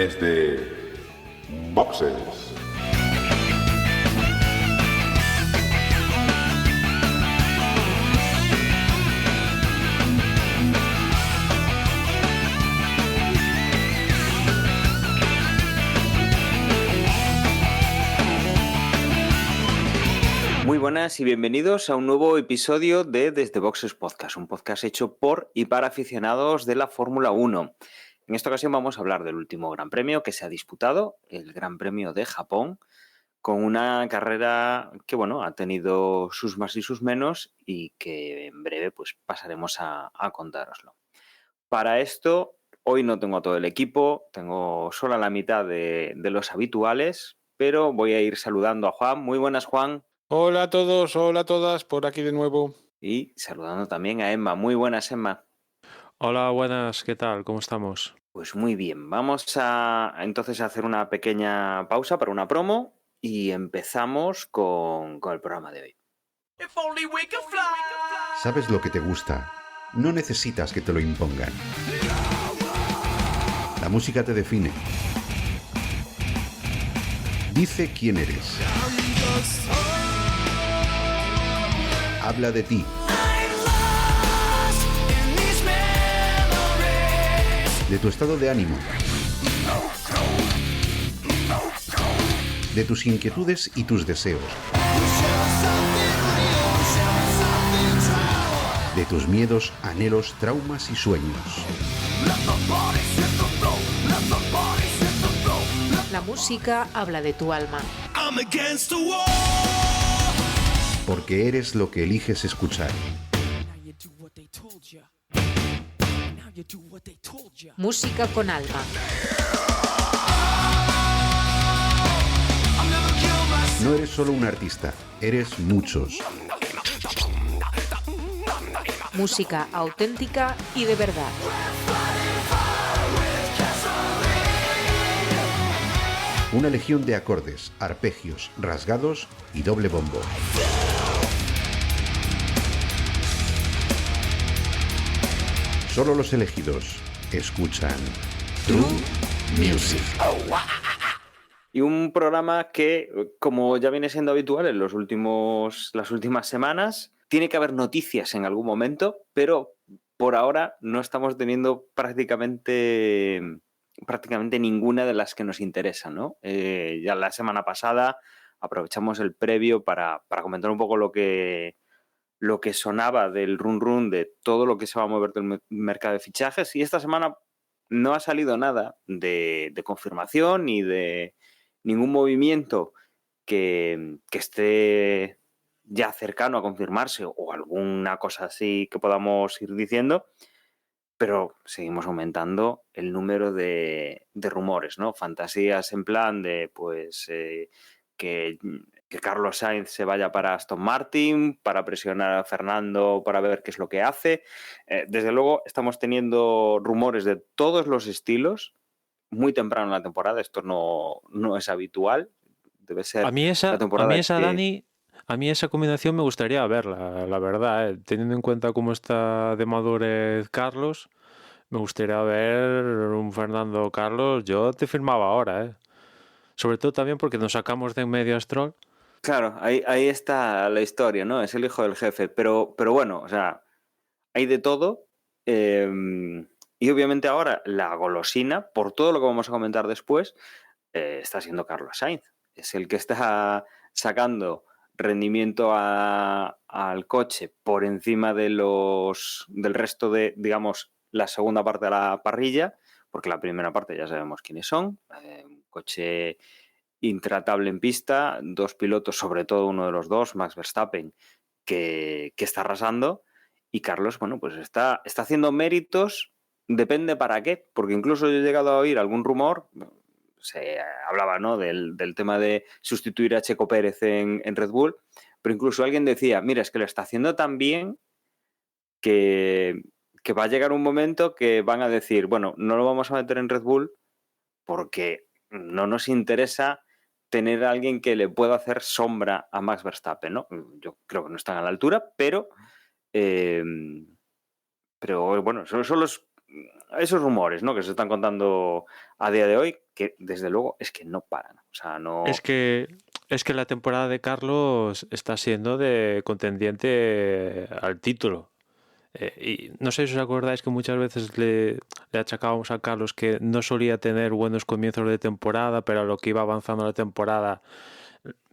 desde Boxes. Muy buenas y bienvenidos a un nuevo episodio de Desde Boxes Podcast, un podcast hecho por y para aficionados de la Fórmula 1. En esta ocasión vamos a hablar del último Gran Premio que se ha disputado, el Gran Premio de Japón, con una carrera que, bueno, ha tenido sus más y sus menos y que en breve pues pasaremos a contároslo. Para esto, hoy no tengo a todo el equipo, tengo solo a la mitad de los habituales, pero voy a ir saludando a Juan. Muy buenas, Juan. Hola a todos, hola a todas, por aquí de nuevo. Y saludando también a Emma. Muy buenas, Emma. Hola, buenas, ¿qué tal? ¿Cómo estamos? Pues muy bien, vamos a entonces a hacer una pequeña pausa para una promo y empezamos con el programa de hoy. ¿Sabes lo que te gusta? No necesitas que te lo impongan. La música te define. Dice quién eres. Habla de ti. De tu estado de ánimo. De tus inquietudes y tus deseos. De tus miedos, anhelos, traumas y sueños. La música habla de tu alma. Porque eres lo que eliges escuchar. Música con alma. No eres solo un artista, eres muchos. Música auténtica y de verdad. Una legión de acordes, arpegios, rasgados y doble bombo. Solo los elegidos escuchan True Music. Y un programa que, como ya viene siendo habitual en las últimas semanas, tiene que haber noticias en algún momento, pero por ahora no estamos teniendo prácticamente ninguna de las que nos interesan, ¿no? Ya la semana pasada aprovechamos el previo para comentar un poco lo que sonaba del run de todo lo que se va a mover del mercado de fichajes, y esta semana no ha salido nada de confirmación ni de ningún movimiento que esté ya cercano a confirmarse o alguna cosa así que podamos ir diciendo, pero seguimos aumentando el número de rumores, ¿no? Fantasías en plan de, pues, que Carlos Sainz se vaya para Aston Martin, para presionar a Fernando para ver qué es lo que hace. Desde luego, estamos teniendo rumores de todos los estilos muy temprano en la temporada. Esto no es habitual. Debe ser A mí esa, la temporada Dani, a mí esa combinación me gustaría verla, la verdad, ¿eh? Teniendo en cuenta cómo está de madurez Carlos, me gustaría ver un Fernando Carlos. Yo te firmaba ahora, ¿eh? Sobre todo también porque nos sacamos de en medio a Stroll. Claro, ahí está la historia, ¿no? Es el hijo del jefe. Pero bueno, o sea, hay de todo. Y obviamente ahora la golosina, por todo lo que vamos a comentar después, está siendo Carlos Sainz. Es el que está sacando rendimiento al coche por encima del resto de, digamos, la segunda parte de la parrilla, porque la primera parte ya sabemos quiénes son. Un coche intratable en pista, dos pilotos, sobre todo uno de los dos, Max Verstappen, que está arrasando, y Carlos, bueno, pues está haciendo méritos, depende para qué, porque incluso yo he llegado a oír algún rumor, se hablaba, ¿no?, del tema de sustituir a Checo Pérez en Red Bull, pero incluso alguien decía, mira, es que lo está haciendo tan bien que va a llegar un momento que van a decir, bueno, no lo vamos a meter en Red Bull porque no nos interesa tener a alguien que le pueda hacer sombra a Max Verstappen, ¿no? Yo creo que no están a la altura, pero bueno, son los esos rumores, ¿no?, que se están contando a día de hoy, que desde luego es que no paran. O sea, no. Es que la temporada de Carlos está siendo de contendiente al título. Y no sé si os acordáis que muchas veces le achacábamos a Carlos que no solía tener buenos comienzos de temporada, pero a lo que iba avanzando la temporada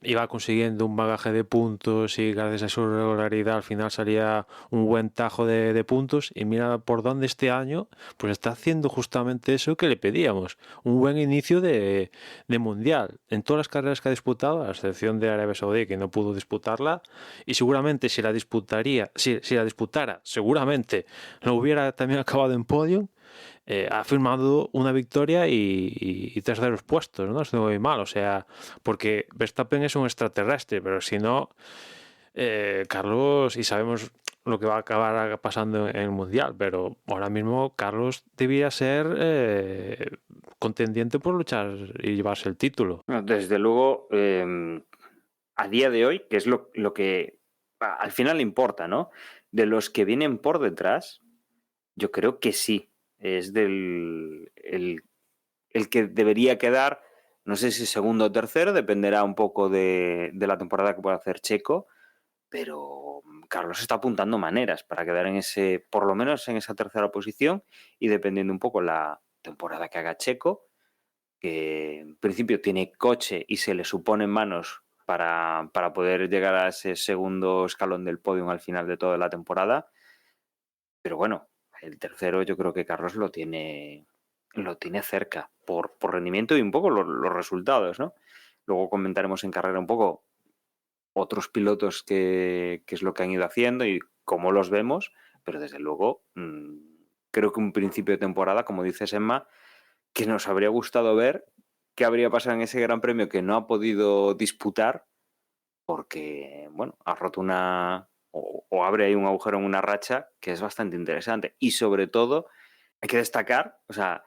iba consiguiendo un bagaje de puntos y gracias a su regularidad al final salía un buen tajo de puntos. Y mira por dónde este año pues está haciendo justamente eso que le pedíamos, un buen inicio de mundial en todas las carreras que ha disputado, a excepción de Arabia Saudí, que no pudo disputarla, y seguramente si la disputara seguramente lo hubiera también acabado en podium. Ha firmado una victoria y terceros puestos, ¿no? Es muy mal, o sea, porque Verstappen es un extraterrestre, pero si no, Carlos, y sabemos lo que va a acabar pasando en el Mundial, pero ahora mismo Carlos debía ser contendiente por luchar y llevarse el título. Desde luego, a día de hoy, que es lo que al final importa, ¿no? De los que vienen por detrás, yo creo que sí. Es el que debería quedar, no sé si segundo o tercero, dependerá un poco de la temporada que pueda hacer Checo, pero Carlos está apuntando maneras para quedar por lo menos en esa tercera posición, y dependiendo un poco la temporada que haga Checo, que en principio tiene coche y se le supone en manos para poder llegar a ese segundo escalón del podio al final de toda la temporada, pero bueno, el tercero yo creo que Carlos lo tiene cerca por rendimiento y un poco los resultados, ¿no? Luego comentaremos en carrera un poco otros pilotos qué es lo que han ido haciendo y cómo los vemos, pero desde luego creo que un principio de temporada, como dices, Emma, que nos habría gustado ver qué habría pasado en ese Gran Premio que no ha podido disputar porque, bueno, ha roto o abre ahí un agujero en una racha que es bastante interesante. Y sobre todo, hay que destacar, o sea,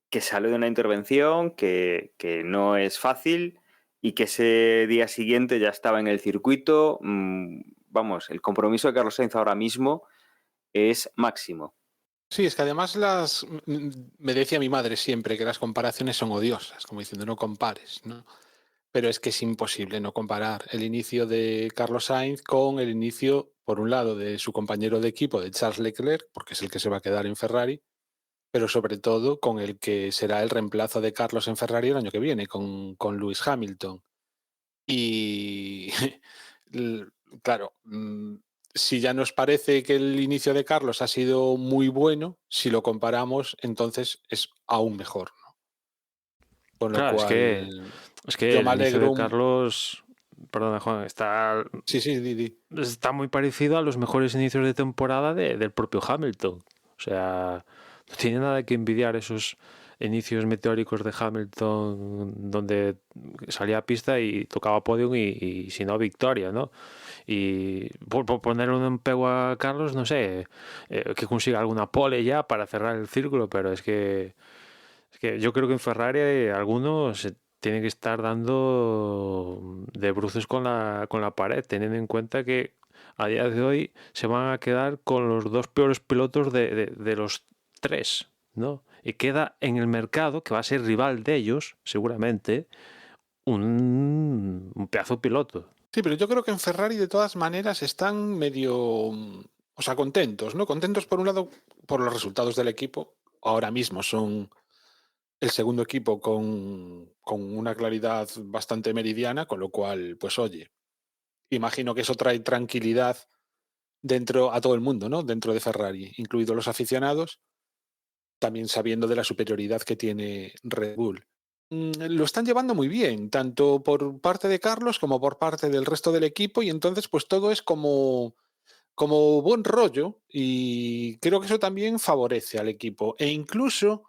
que sale de una intervención que no es fácil y que ese día siguiente ya estaba en el circuito. Vamos, el compromiso de Carlos Sainz ahora mismo es máximo. Sí, es que además me decía mi madre siempre que las comparaciones son odiosas, como diciendo no compares, ¿no? Pero es que es imposible no comparar el inicio de Carlos Sainz con el inicio, por un lado, de su compañero de equipo, de Charles Leclerc, porque es el que se va a quedar en Ferrari, pero sobre todo con el que será el reemplazo de Carlos en Ferrari el año que viene, con Lewis Hamilton. Y claro, si ya nos parece que el inicio de Carlos ha sido muy bueno, si lo comparamos, entonces es aún mejor, ¿no? Con lo Claro, cual, es que yo el me inicio alegro. de Carlos, perdona Juan, Sí, Didi. está muy parecido a los mejores inicios de temporada del propio Hamilton. O sea, no tiene nada que envidiar esos inicios meteóricos de Hamilton donde salía a pista y tocaba podium y si no, victoria, ¿no? Y por poner un pego a Carlos, no sé, que consiga alguna pole ya para cerrar el círculo, pero es que yo creo que en Ferrari algunos tienen que estar dando de bruces con la pared, teniendo en cuenta que a día de hoy se van a quedar con los dos peores pilotos de los tres, ¿no? Y queda en el mercado, que va a ser rival de ellos, seguramente, un pedazo piloto. Sí, pero yo creo que en Ferrari de todas maneras están medio, o sea, contentos, ¿no? Contentos por un lado por los resultados del equipo. Ahora mismo son el segundo equipo con una claridad bastante meridiana, con lo cual, pues oye, imagino que eso trae tranquilidad dentro a todo el mundo, ¿no? Dentro de Ferrari, incluidos los aficionados, también sabiendo de la superioridad que tiene Red Bull. Lo están llevando muy bien, tanto por parte de Carlos como por parte del resto del equipo, y entonces pues todo es como buen rollo, y creo que eso también favorece al equipo. E incluso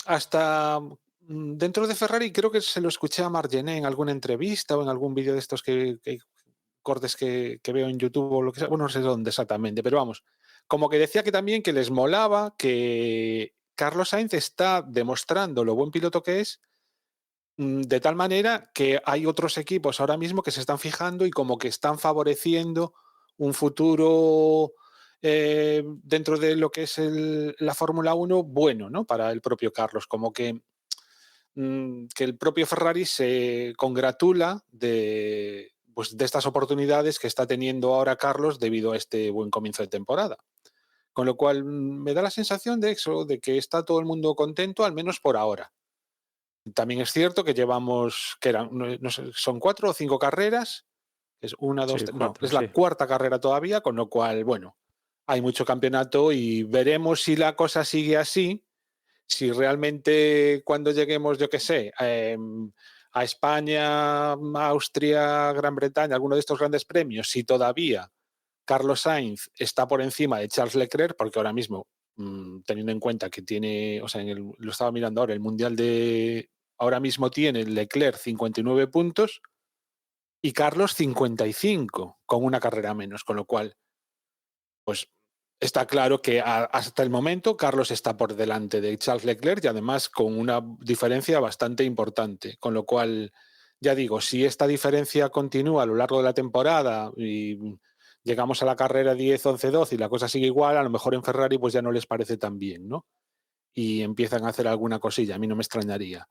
hasta dentro de Ferrari, creo que se lo escuché a Margené en alguna entrevista o en algún vídeo de estos cortes que veo en YouTube o lo que sea, bueno, no sé dónde exactamente, pero vamos, como que decía que también que les molaba que Carlos Sainz está demostrando lo buen piloto que es, de tal manera que hay otros equipos ahora mismo que se están fijando y como que están favoreciendo un futuro dentro de lo que es la Fórmula 1 bueno, ¿no? Para el propio Carlos, como que el propio Ferrari se congratula pues, de estas oportunidades que está teniendo ahora Carlos debido a este buen comienzo de temporada. Con lo cual me da la sensación de eso, de que está todo el mundo contento, al menos por ahora. También es cierto que llevamos, que eran, no sé, son 4 o 5 carreras, es una, dos, Sí, no, 4, es la sí. cuarta carrera todavía, con lo cual, bueno, hay mucho campeonato y veremos si la cosa sigue así, si realmente cuando lleguemos, yo qué sé, a España, Austria, Gran Bretaña, alguno de estos grandes premios, si todavía Carlos Sainz está por encima de Charles Leclerc, porque ahora mismo, teniendo en cuenta que tiene, o sea, lo estaba mirando ahora, el Mundial ahora mismo tiene Leclerc 59 puntos y Carlos 55, con una carrera menos, con lo cual, pues está claro que hasta el momento Carlos está por delante de Charles Leclerc y además con una diferencia bastante importante, con lo cual, ya digo, si esta diferencia continúa a lo largo de la temporada y llegamos a la carrera 10, 11, 12 y la cosa sigue igual, a lo mejor en Ferrari pues ya no les parece tan bien, ¿no? Y empiezan a hacer alguna cosilla, a mí no me extrañaría,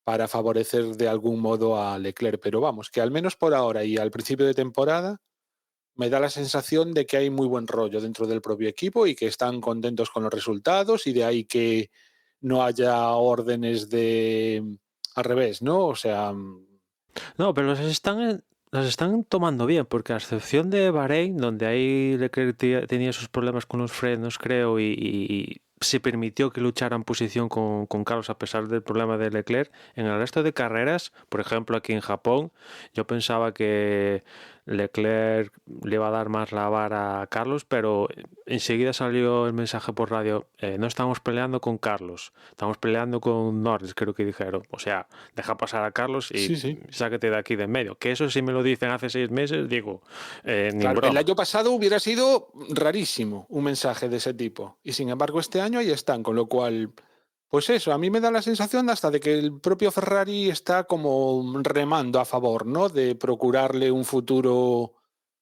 para favorecer de algún modo a Leclerc, pero vamos, que al menos por ahora y al principio de temporada me da la sensación de que hay muy buen rollo dentro del propio equipo y que están contentos con los resultados y de ahí que no haya órdenes al revés, ¿no? O sea, No, pero las están tomando bien, porque a excepción de Bahrein, donde ahí Leclerc tenía esos problemas con los frenos, creo, y se permitió que lucharan posición con Carlos a pesar del problema de Leclerc, en el resto de carreras, por ejemplo aquí en Japón, yo pensaba que Leclerc le iba a dar más la vara a Carlos, pero enseguida salió el mensaje por radio, no estamos peleando con Carlos, estamos peleando con Norris, creo que dijeron. O sea, deja pasar a Carlos y sí. sáquete de aquí de en medio. Que eso si me lo dicen hace 6 meses, digo, ni Claro, el broma. año pasado hubiera sido rarísimo un mensaje de ese tipo. Y sin embargo, este año ahí están, con lo cual, pues eso, a mí me da la sensación hasta de que el propio Ferrari está como remando a favor, ¿no? De procurarle un futuro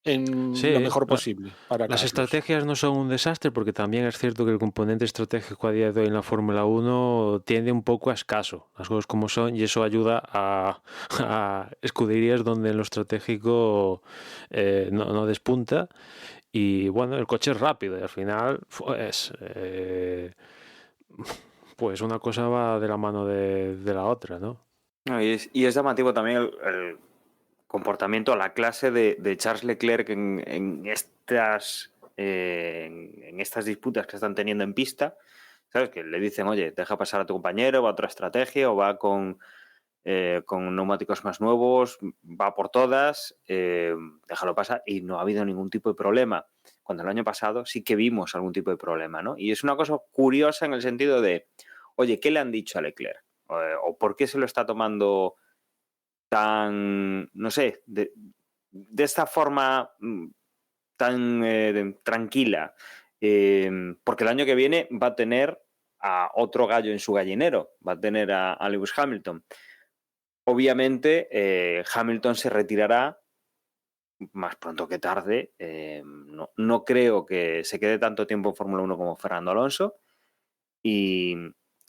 en lo Sí, mejor posible para las Carlos. estrategias no son un desastre porque también es cierto que el componente estratégico a día de hoy en la Fórmula 1 tiende un poco a escaso, las cosas como son, y eso ayuda a escuderías donde en lo estratégico no despunta. Y bueno, el coche es rápido y al final, pues una cosa va de la mano de la otra, ¿no? No, y es llamativo también el comportamiento, la clase de Charles Leclerc en estas disputas que están teniendo en pista. ¿Sabes? Que le dicen, oye, deja pasar a tu compañero, va a otra estrategia o va con neumáticos más nuevos, va por todas, déjalo pasar, y no ha habido ningún tipo de problema. Cuando el año pasado sí que vimos algún tipo de problema, ¿no? Y es una cosa curiosa en el sentido de, oye, ¿qué le han dicho a Leclerc? ¿O por qué se lo está tomando tan, no sé, de esta forma tan tranquila? Porque el año que viene va a tener a otro gallo en su gallinero, va a tener a Lewis Hamilton. Obviamente, Hamilton se retirará más pronto que tarde. No creo que se quede tanto tiempo en Fórmula 1 como Fernando Alonso. Y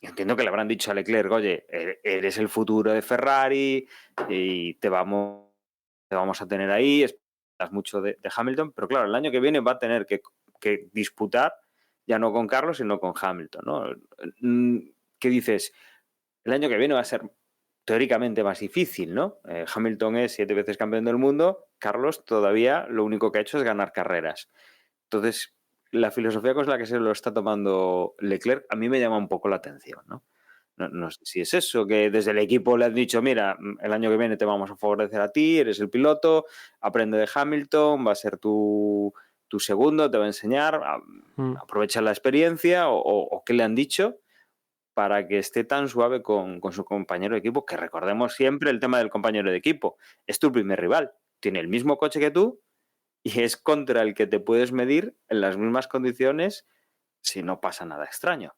entiendo que le habrán dicho a Leclerc, oye, eres el futuro de Ferrari y te vamos a tener ahí, esperas mucho de Hamilton, pero claro, el año que viene va a tener que disputar ya no con Carlos, sino con Hamilton, ¿no? ¿Qué dices? El año que viene va a ser teóricamente más difícil, ¿no? Hamilton es 7 veces campeón del mundo, Carlos todavía lo único que ha hecho es ganar carreras. Entonces, la filosofía con la que se lo está tomando Leclerc a mí me llama un poco la atención, ¿no? No sé si es eso, que desde el equipo le han dicho, mira, el año que viene te vamos a favorecer a ti, eres el piloto, aprende de Hamilton, va a ser tu segundo, te va a enseñar, aprovecha la experiencia, o qué le han dicho para que esté tan suave con su compañero de equipo, que recordemos siempre el tema del compañero de equipo. Es tu primer rival, tiene el mismo coche que tú y es contra el que te puedes medir en las mismas condiciones si no pasa nada extraño.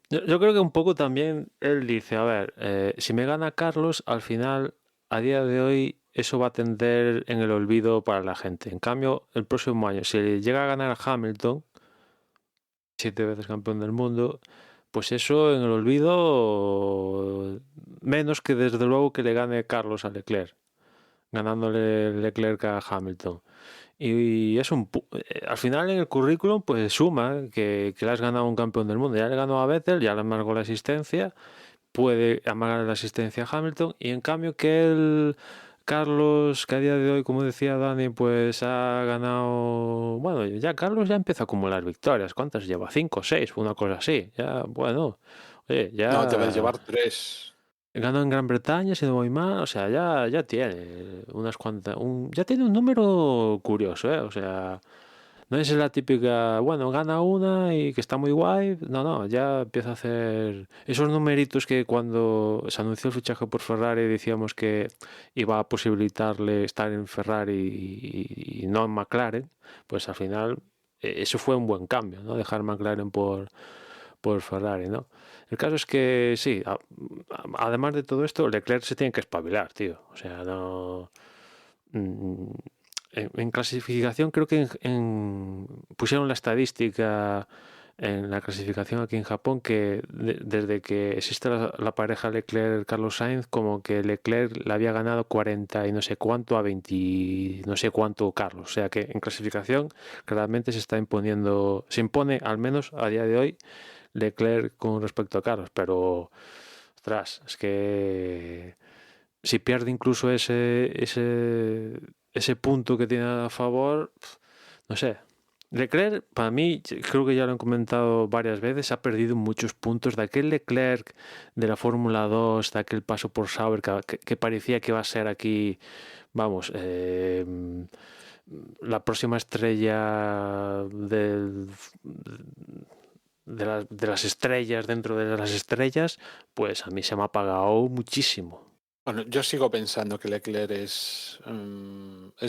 Yo creo que un poco también él dice, a ver, si me gana Carlos, al final, a día de hoy, eso va a tender en el olvido para la gente. En cambio, el próximo año, si llega a ganar Hamilton, 7 veces campeón del mundo, pues eso en el olvido, menos que desde luego que le gane Carlos a Leclerc, ganándole Leclerc a Hamilton. Y es al final en el currículum pues suma que le has ganado un campeón del mundo. Ya le ganó a Vettel, ya le amargó la asistencia, puede amargar la asistencia a Hamilton, y en cambio que el Carlos, que a día de hoy, como decía Dani, pues ha ganado, bueno, ya Carlos ya empieza a acumular victorias. ¿Cuántas lleva? 5 o 6, una cosa así. Ya, bueno, oye, No, debe de ya llevar 3. ganó en Gran Bretaña, si no voy mal, o sea, ya tiene unas cuantas, ya tiene un número curioso, ¿eh? O sea, no es la típica, bueno, gana una y que está muy guay. No, ya empieza a hacer esos numeritos que cuando se anunció el fichaje por Ferrari decíamos que iba a posibilitarle estar en Ferrari y no en McLaren, pues al final eso fue un buen cambio, ¿no? Dejar McLaren por Ferrari, ¿no? El caso es que sí, además de todo esto, Leclerc se tiene que espabilar, tío. O sea, no... En clasificación creo que pusieron la estadística en la clasificación aquí en Japón que desde que existe la pareja Leclerc-Carlos Sainz, como que Leclerc le había ganado 40 y no sé cuánto a 20 no sé cuánto Carlos. O sea que en clasificación claramente se impone al menos a día de hoy Leclerc con respecto a Carlos, pero ostras, es que si pierde incluso ese punto que tiene a favor, no sé. Leclerc, para mí, creo que ya lo han comentado varias veces, ha perdido muchos puntos de aquel Leclerc de la Fórmula 2, de aquel paso por Sauber, que parecía que iba a ser aquí, vamos, la próxima estrella de las estrellas dentro de las estrellas, pues a mí se me ha apagado muchísimo. Bueno, yo sigo pensando que Leclerc es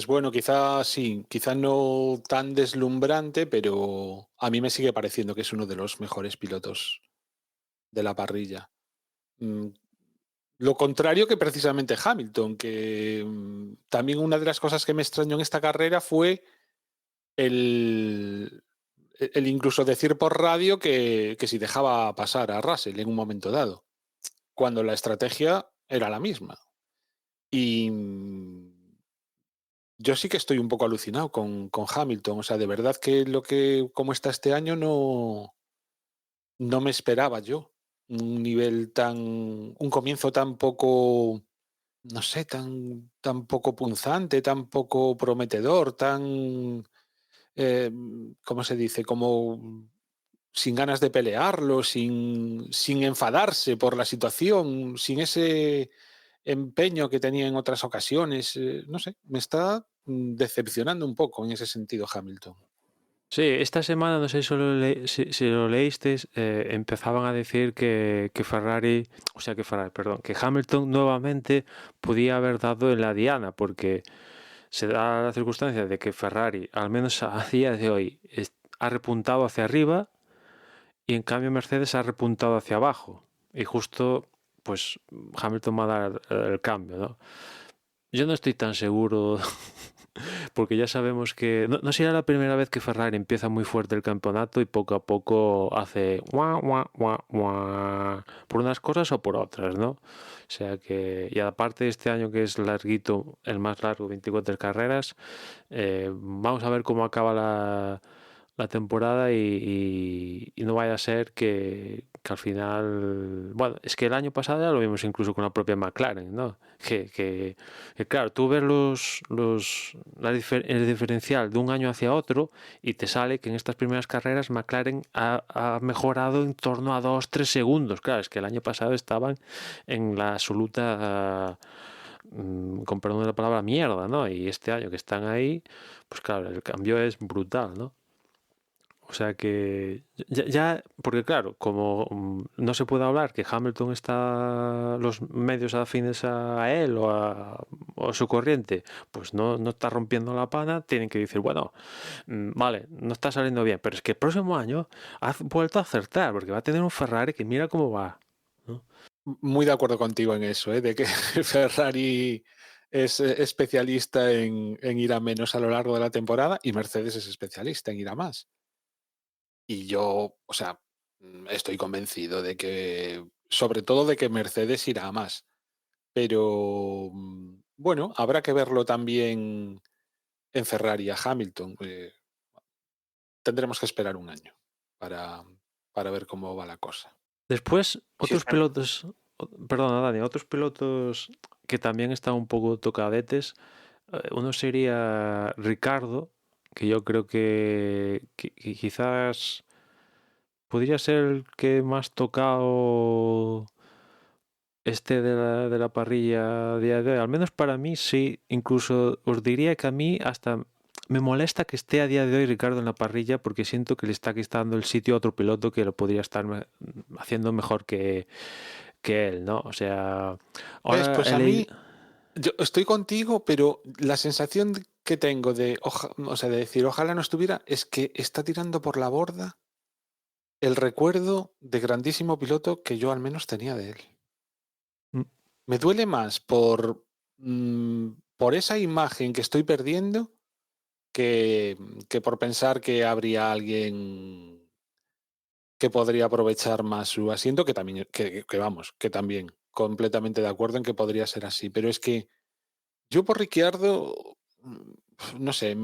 bueno, quizá sí, quizá no tan deslumbrante, pero a mí me sigue pareciendo que es uno de los mejores pilotos de la parrilla. Lo contrario que precisamente Hamilton, que también una de las cosas que me extrañó en esta carrera fue el incluso decir por radio que si dejaba pasar a Russell en un momento dado, cuando la estrategia era la misma. Y yo sí que estoy un poco alucinado con Hamilton. O sea, de verdad que como está este año no me esperaba yo un comienzo tan poco, no sé, tan poco punzante, tan poco prometedor, tan, ¿cómo se dice? Como sin ganas de pelearlo, sin enfadarse por la situación, sin ese empeño que tenía en otras ocasiones. No sé, me está decepcionando un poco en ese sentido Hamilton. Sí, esta semana, no sé si lo leísteis, empezaban a decir que Ferrari, perdón, que Hamilton nuevamente podía haber dado en la diana, porque se da la circunstancia de que Ferrari, al menos a día de hoy, ha repuntado hacia arriba y en cambio Mercedes ha repuntado hacia abajo. Y justo, pues, Hamilton va a dar el cambio, ¿no? Yo no estoy tan seguro porque ya sabemos que no será la primera vez que Ferrari empieza muy fuerte el campeonato y poco a poco hace por unas cosas o por otras, ¿no? O sea que, y aparte este año que es larguito, el más largo, 24 carreras, vamos a ver cómo acaba la temporada y no vaya a ser que al final, bueno, es que el año pasado ya lo vimos incluso con la propia McLaren, ¿no? Que claro, tú ves el diferencial de un año hacia otro y te sale que en estas primeras carreras McLaren ha mejorado en torno a 2-3 segundos. Claro, es que el año pasado estaban en la absoluta, con perdón de la palabra, mierda, ¿no? Y este año que están ahí, pues claro, el cambio es brutal, ¿no? O sea que porque claro, como no se puede hablar que Hamilton está los medios afines a él o a su corriente, pues no está rompiendo la pana, tienen que decir, bueno, vale, no está saliendo bien, pero es que el próximo año ha vuelto a acertar, porque va a tener un Ferrari que mira cómo va, ¿no? Muy de acuerdo contigo en eso, de que Ferrari es especialista en ir a menos a lo largo de la temporada y Mercedes es especialista en ir a más. Y yo, o sea, estoy convencido de que, sobre todo de que Mercedes irá a más. Pero bueno, habrá que verlo también en Ferrari a Hamilton. Tendremos que esperar un año para ver cómo va la cosa. Después, Sí, otros pilotos, perdona, Dani, otros pilotos que también están un poco tocadetes. Uno sería Ricardo, que yo creo que quizás podría ser el que más tocado esté de la parrilla a día de hoy. Al menos para mí sí. Incluso os diría que a mí hasta me molesta que esté a día de hoy Ricardo en la parrilla porque siento que le está quitando el sitio a otro piloto que lo podría estar haciendo mejor que él, ¿no? O sea, ¿Ves? ahora Pues he a leído... mí, yo estoy contigo, pero la sensación que tengo o sea, de decir ojalá no estuviera, es que está tirando por la borda el recuerdo de grandísimo piloto que yo al menos tenía de él. Mm, Me duele más por esa imagen que estoy perdiendo que por pensar que habría alguien que podría aprovechar más su asiento, que también, vamos, que también, completamente de acuerdo en que podría ser así. Pero es que yo por Ricciardo, no sé,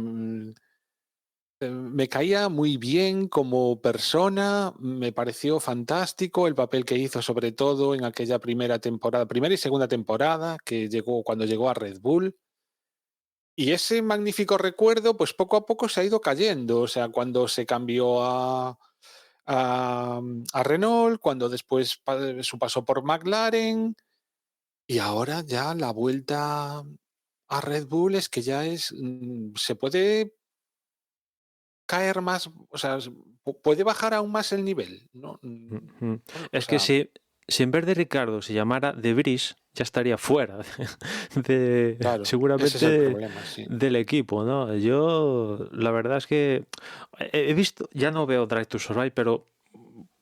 me caía muy bien como persona, me pareció fantástico el papel que hizo, sobre todo en aquella primera temporada, primera y segunda temporada, que llegó cuando llegó a Red Bull. Y ese magnífico recuerdo, pues poco a poco se ha ido cayendo. O sea, cuando se cambió a Renault, cuando después su paso por McLaren, y ahora ya la vuelta a Red Bull es que ya se puede caer más, o sea, puede bajar aún más el nivel, ¿no? mm, mm. O Es que sea, si en vez de Ricardo se llamara De Vries, ya estaría fuera claro, ese es el seguramente problema, sí. del equipo, ¿no? Yo, la verdad es que he visto, ya no veo Drive to Survive, pero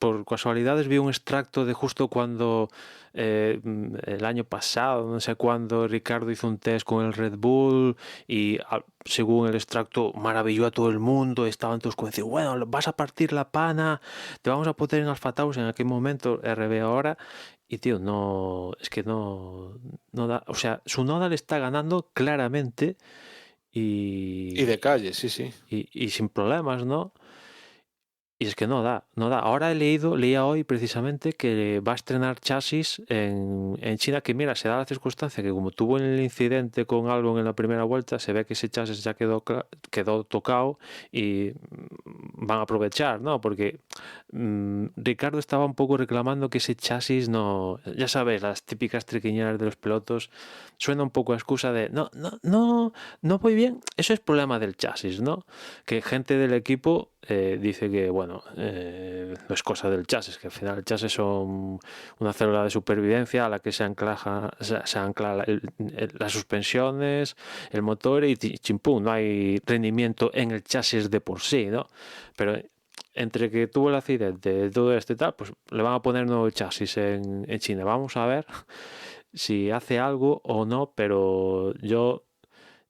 por casualidades vi un extracto de justo cuando el año pasado, no sé cuándo, Ricardo hizo un test con el Red Bull y según el extracto maravilló a todo el mundo, estaban todos como decir, bueno, vas a partir la pana, te vamos a poner en Alfa Tauri en aquel momento, RB ahora, y tío, no, es que no da, o sea, su Noda le está ganando claramente Y de calle, sí, sí. y sin problemas, ¿no? Y es que no da, no da. Ahora leía hoy precisamente que va a estrenar chasis en China, que mira, se da la circunstancia que como tuvo el incidente con Albon en la primera vuelta, se ve que ese chasis ya quedó tocado y van a aprovechar, ¿no? Porque Ricardo estaba un poco reclamando que ese chasis no, ya sabes, las típicas triquiñuelas de los pilotos, suena un poco a excusa de no voy bien, eso es problema del chasis, ¿no? Que gente del equipo dice que, bueno, no es cosa del chasis, que al final el chasis son una célula de supervivencia a la que se ancla las suspensiones, el motor y chimpún, no hay rendimiento en el chasis de por sí, ¿no? Pero entre que tuvo el accidente, todo esto y tal, pues le van a poner nuevo chasis en China. Vamos a ver si hace algo o no, pero yo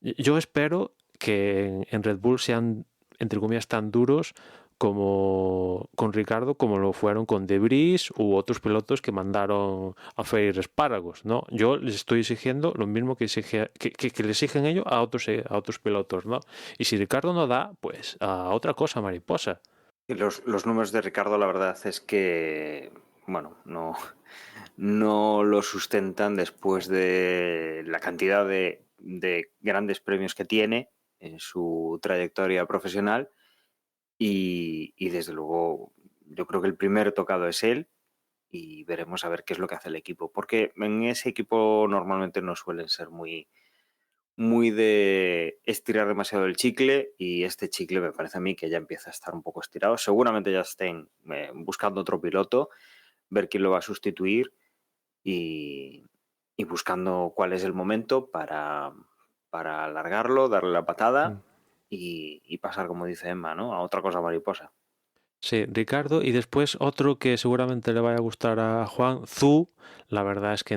espero que en Red Bull sean, entre comillas, tan duros como con Ricardo, como lo fueron con De Vries u otros pilotos que mandaron a freír espárragos, ¿no? Yo les estoy exigiendo lo mismo que le exigen ellos a otros pilotos, ¿no? Y si Ricardo no da, pues a otra cosa, mariposa. Los números de Ricardo, la verdad es que, bueno, no lo sustentan después de la cantidad de grandes premios que tiene en su trayectoria profesional y desde luego yo creo que el primer tocado es él y veremos a ver qué es lo que hace el equipo, porque en ese equipo normalmente no suelen ser muy de estirar demasiado el chicle y este chicle me parece a mí que ya empieza a estar un poco estirado. Seguramente ya estén buscando otro piloto, ver quién lo va a sustituir y buscando cuál es el momento para alargarlo, darle la patada y pasar, como dice Emma, ¿no? A otra cosa mariposa. Sí, Ricardo. Y después otro que seguramente le vaya a gustar a Juan, Zhu. La verdad es que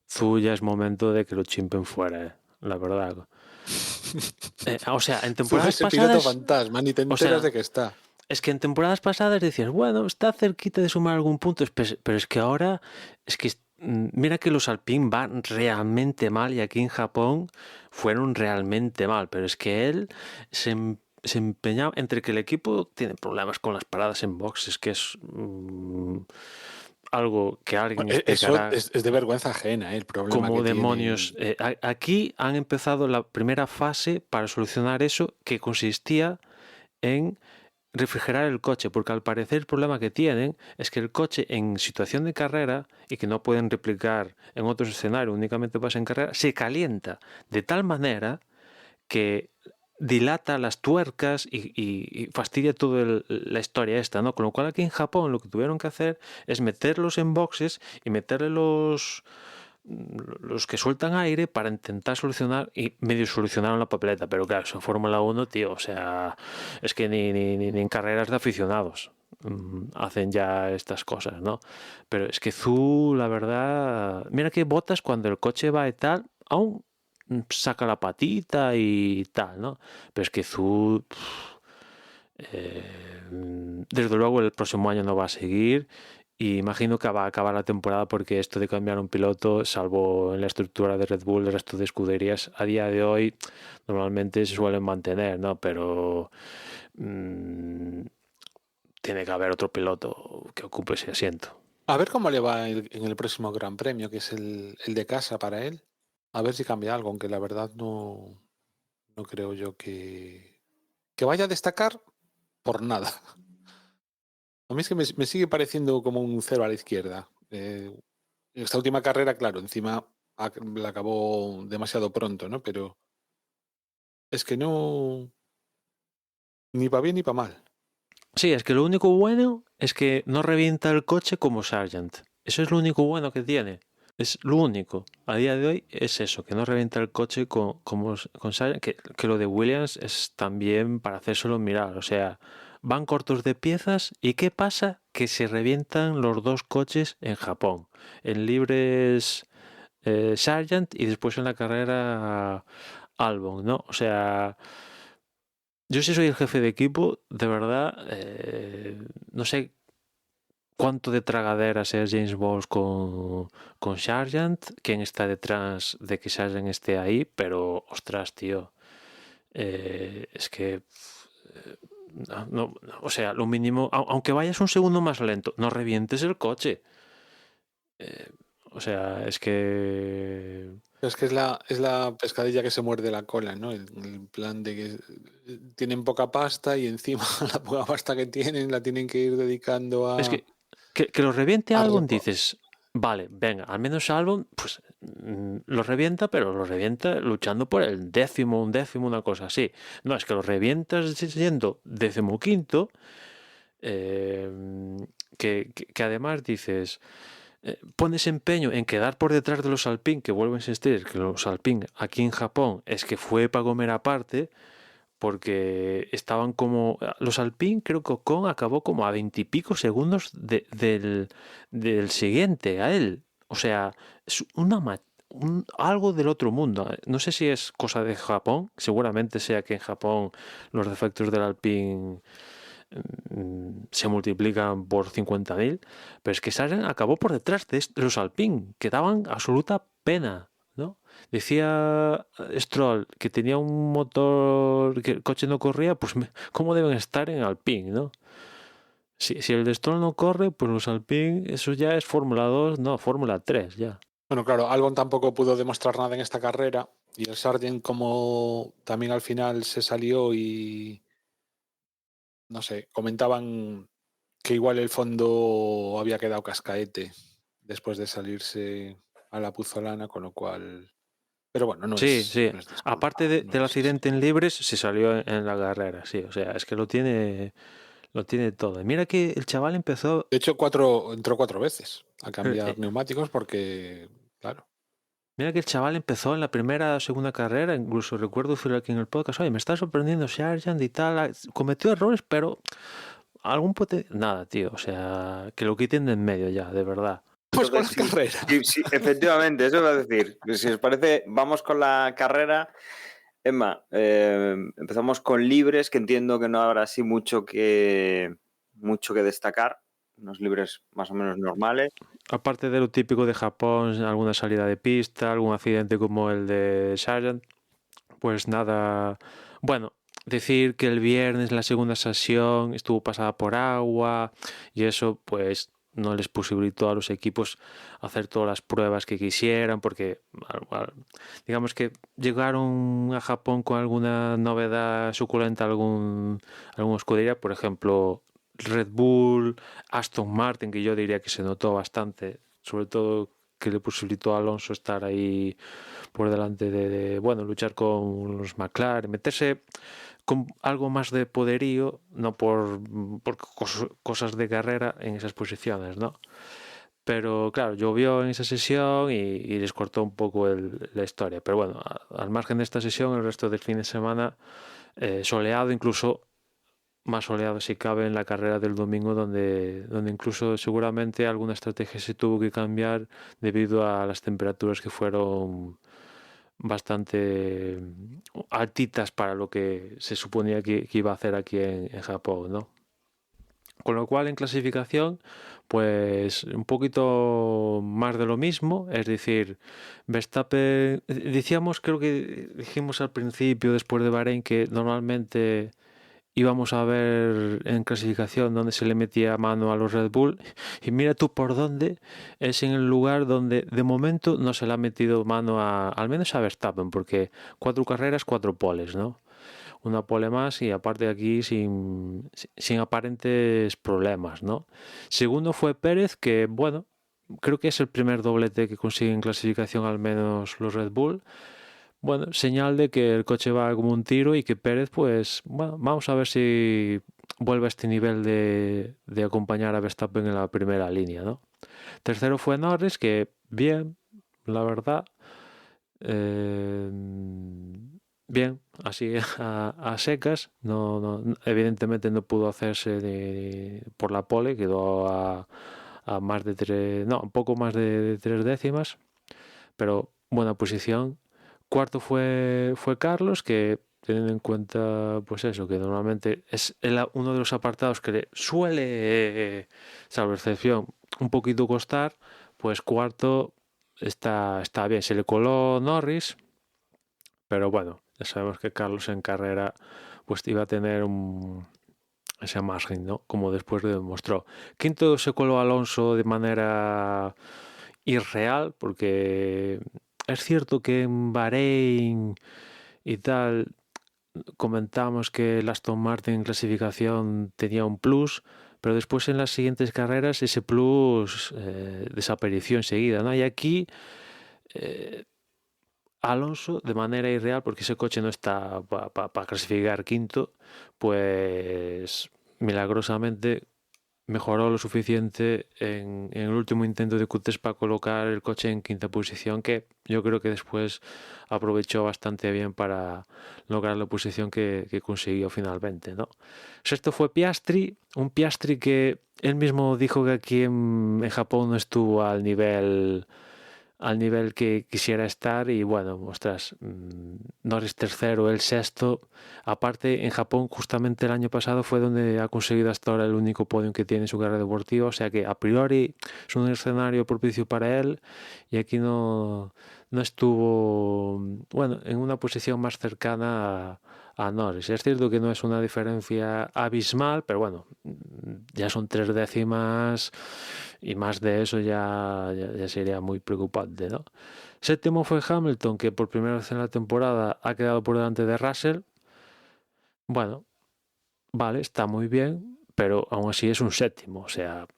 Zhu ya es momento de que lo chimpen fuera, la verdad. O sea, en temporadas Ese piloto pasadas... fantasma, ni te o enteras sea, de que está. Es que en temporadas pasadas decías, bueno, está cerquita de sumar algún punto, pero es que ahora, mira que los Alpine van realmente mal y aquí en Japón fueron realmente mal, pero es que él se empeñaba, entre que el equipo tiene problemas con las paradas en boxes, que es algo que alguien Eso explicará es de vergüenza ajena, el problema como que demonios. tienen. Aquí han empezado la primera fase para solucionar eso, que consistía en refrigerar el coche, porque al parecer el problema que tienen es que el coche en situación de carrera, y que no pueden replicar en otros escenarios, únicamente pasa en carrera, se calienta de tal manera que dilata las tuercas y fastidia toda la historia esta, ¿no? Con lo cual aquí en Japón lo que tuvieron que hacer es meterlos en boxes y meterle los que sueltan aire para intentar solucionar, y medio solucionaron la papeleta, pero claro, eso en Fórmula 1, tío, o sea, es que ni en carreras de aficionados hacen ya estas cosas, ¿no? Pero es que Zhu, la verdad, mira que Bottas cuando el coche va y tal, aún saca la patita y tal, ¿no? Pero es que Zhu, desde luego el próximo año no va a seguir. Y imagino que va a acabar la temporada porque esto de cambiar un piloto, salvo en la estructura de Red Bull, el resto de escuderías, a día de hoy normalmente se suelen mantener, ¿no? Pero tiene que haber otro piloto que ocupe ese asiento. A ver cómo le va en el próximo Gran Premio, que es el de casa para él. A ver si cambia algo, aunque la verdad no creo yo que vaya a destacar por nada. A mí es que me sigue pareciendo como un cero a la izquierda. Esta última carrera, claro, encima la acabó demasiado pronto, ¿no? Pero es que no... Ni para bien ni para mal. Sí, es que lo único bueno es que no revienta el coche como Sargent. Eso es lo único bueno que tiene. Es lo único. A día de hoy es eso, que no revienta el coche con Sargent. Que lo de Williams es también para hacérselo mirar. O sea, van cortos de piezas y ¿qué pasa? Que se revientan los dos coches en Japón. En libres Sargent y después en la carrera Albon, ¿no? O sea... Yo si soy el jefe de equipo, de verdad, no sé cuánto de tragaderas es James Bowles con Sargent, quién está detrás de que Sargent esté ahí, pero ostras, tío, es que, o sea, lo mínimo, aunque vayas un segundo más lento, no revientes el coche. O sea, es que... Es que es la pescadilla que se muerde la cola, ¿no? El plan de que tienen poca pasta y encima la poca pasta que tienen la tienen que ir dedicando a... Es que lo reviente a Albon, dices, vale, venga, al menos Albon, pues lo revienta, pero lo revienta luchando por el un décimo, una cosa así. No, es que lo revientas siendo 15º, que además dices... pones empeño en quedar por detrás de los Alpine, que vuelvo a insistir, que los Alpine aquí en Japón es que fue para comer aparte, porque estaban como... Los Alpine, creo que Ocon acabó como a 20 y pico segundos del siguiente, a él. O sea, es algo del otro mundo. No sé si es cosa de Japón, seguramente sea que en Japón los defectos del Alpine se multiplican por 50.000, pero es que Sargent acabó por detrás de los Alpine, que daban absoluta pena, ¿no? Decía Stroll que tenía un motor, que el coche no corría, pues ¿cómo deben estar en Alpine, no? Si el de Stroll no corre, pues los Alpine, eso ya es Fórmula 2, no, Fórmula 3 ya. Bueno, claro, Albon tampoco pudo demostrar nada en esta carrera y el Sargent como también al final se salió y no sé, comentaban que igual el fondo había quedado cascaete después de salirse a la puzolana, con lo cual... Pero bueno, no Sí. es disculpa, Aparte no del es- accidente en libres, se salió en la carrera, sí. O sea, es que lo tiene todo. Y mira que el chaval empezó... De hecho, entró 4 veces a cambiar neumáticos porque, claro. Mira que el chaval empezó en la primera o segunda carrera, incluso recuerdo decirlo aquí en el podcast, oye, me está sorprendiendo Sargent y tal, cometió errores, pero nada, tío, o sea, que lo quiten de en medio ya, de verdad. Pues con la Entonces, carrera. sí, efectivamente, eso iba a decir. Si os parece, vamos con la carrera. Emma, empezamos con libres, que entiendo que no habrá así mucho que destacar. Unos libres más o menos normales. Aparte de lo típico de Japón, alguna salida de pista, algún accidente como el de Sargent, pues nada. Bueno, decir que el viernes la segunda sesión estuvo pasada por agua y eso pues no les posibilitó a los equipos hacer todas las pruebas que quisieran porque digamos que llegaron a Japón con alguna novedad suculenta, alguna escudería, por ejemplo Red Bull, Aston Martin, que yo diría que se notó bastante, sobre todo que le posibilitó a Alonso estar ahí por delante bueno, luchar con los McLaren, meterse con algo más de poderío, no por cosas de carrera en esas posiciones, ¿no? Pero claro, llovió en esa sesión y les cortó un poco la historia. Pero bueno, al margen de esta sesión, el resto del fin de semana soleado, incluso más soleado si cabe en la carrera del domingo, donde incluso seguramente alguna estrategia se tuvo que cambiar debido a las temperaturas que fueron bastante altitas para lo que se suponía que iba a hacer aquí en Japón, ¿no? Con lo cual en clasificación, pues un poquito más de lo mismo, es decir, Verstappen, creo que dijimos al principio, después de Bahrein, que normalmente íbamos a ver en clasificación donde se le metía mano a los Red Bull y mira tú por dónde es en el lugar donde de momento no se le ha metido mano al menos a Verstappen, porque 4 carreras, 4 poles, ¿no? Una pole más y aparte de aquí sin aparentes problemas, ¿no? Segundo fue Pérez, que bueno, creo que es el primer doblete que consigue en clasificación al menos los Red Bull. Bueno, señal de que el coche va como un tiro y que Pérez, pues, bueno, vamos a ver si vuelve a este nivel de acompañar a Verstappen en la primera línea, ¿no? Tercero fue Norris, que bien, la verdad. Bien, así a secas. Evidentemente no pudo hacerse por la pole, quedó a más de 3, no, un poco más de 3 décimas, pero buena posición. Cuarto fue Carlos, que teniendo en cuenta, pues eso, que normalmente es uno de los apartados que le suele, salvo excepción, un poquito costar, pues cuarto está bien. Se le coló Norris, pero bueno, ya sabemos que Carlos en carrera pues iba a tener ese margen, ¿no? Como después demostró. Quinto se coló Alonso de manera irreal, porque es cierto que en Bahrein y tal comentamos que el Aston Martin en clasificación tenía un plus, pero después en las siguientes carreras ese plus desapareció enseguida, ¿no? Y aquí Alonso, de manera irreal, porque ese coche no está para clasificar quinto, pues milagrosamente mejoró lo suficiente en el último intento de Q3 para colocar el coche en quinta posición, que yo creo que después aprovechó bastante bien para lograr la posición que consiguió finalmente, ¿no? Sexto fue Piastri, un Piastri que él mismo dijo que aquí en Japón no estuvo al nivel que quisiera estar y bueno, ostras, Norris tercero, el sexto. Aparte, en Japón justamente el año pasado fue donde ha conseguido hasta ahora el único podio que tiene en su carrera deportiva, o sea que a priori es un escenario propicio para él y aquí no estuvo, bueno, en una posición más cercana a Norris. Es cierto que no es una diferencia abismal, pero bueno, ya son 3 décimas y más de eso ya sería muy preocupante, ¿no? Séptimo fue Hamilton, que por primera vez en la temporada ha quedado por delante de Russell. Bueno, vale, está muy bien, pero aún así es un séptimo, o sea,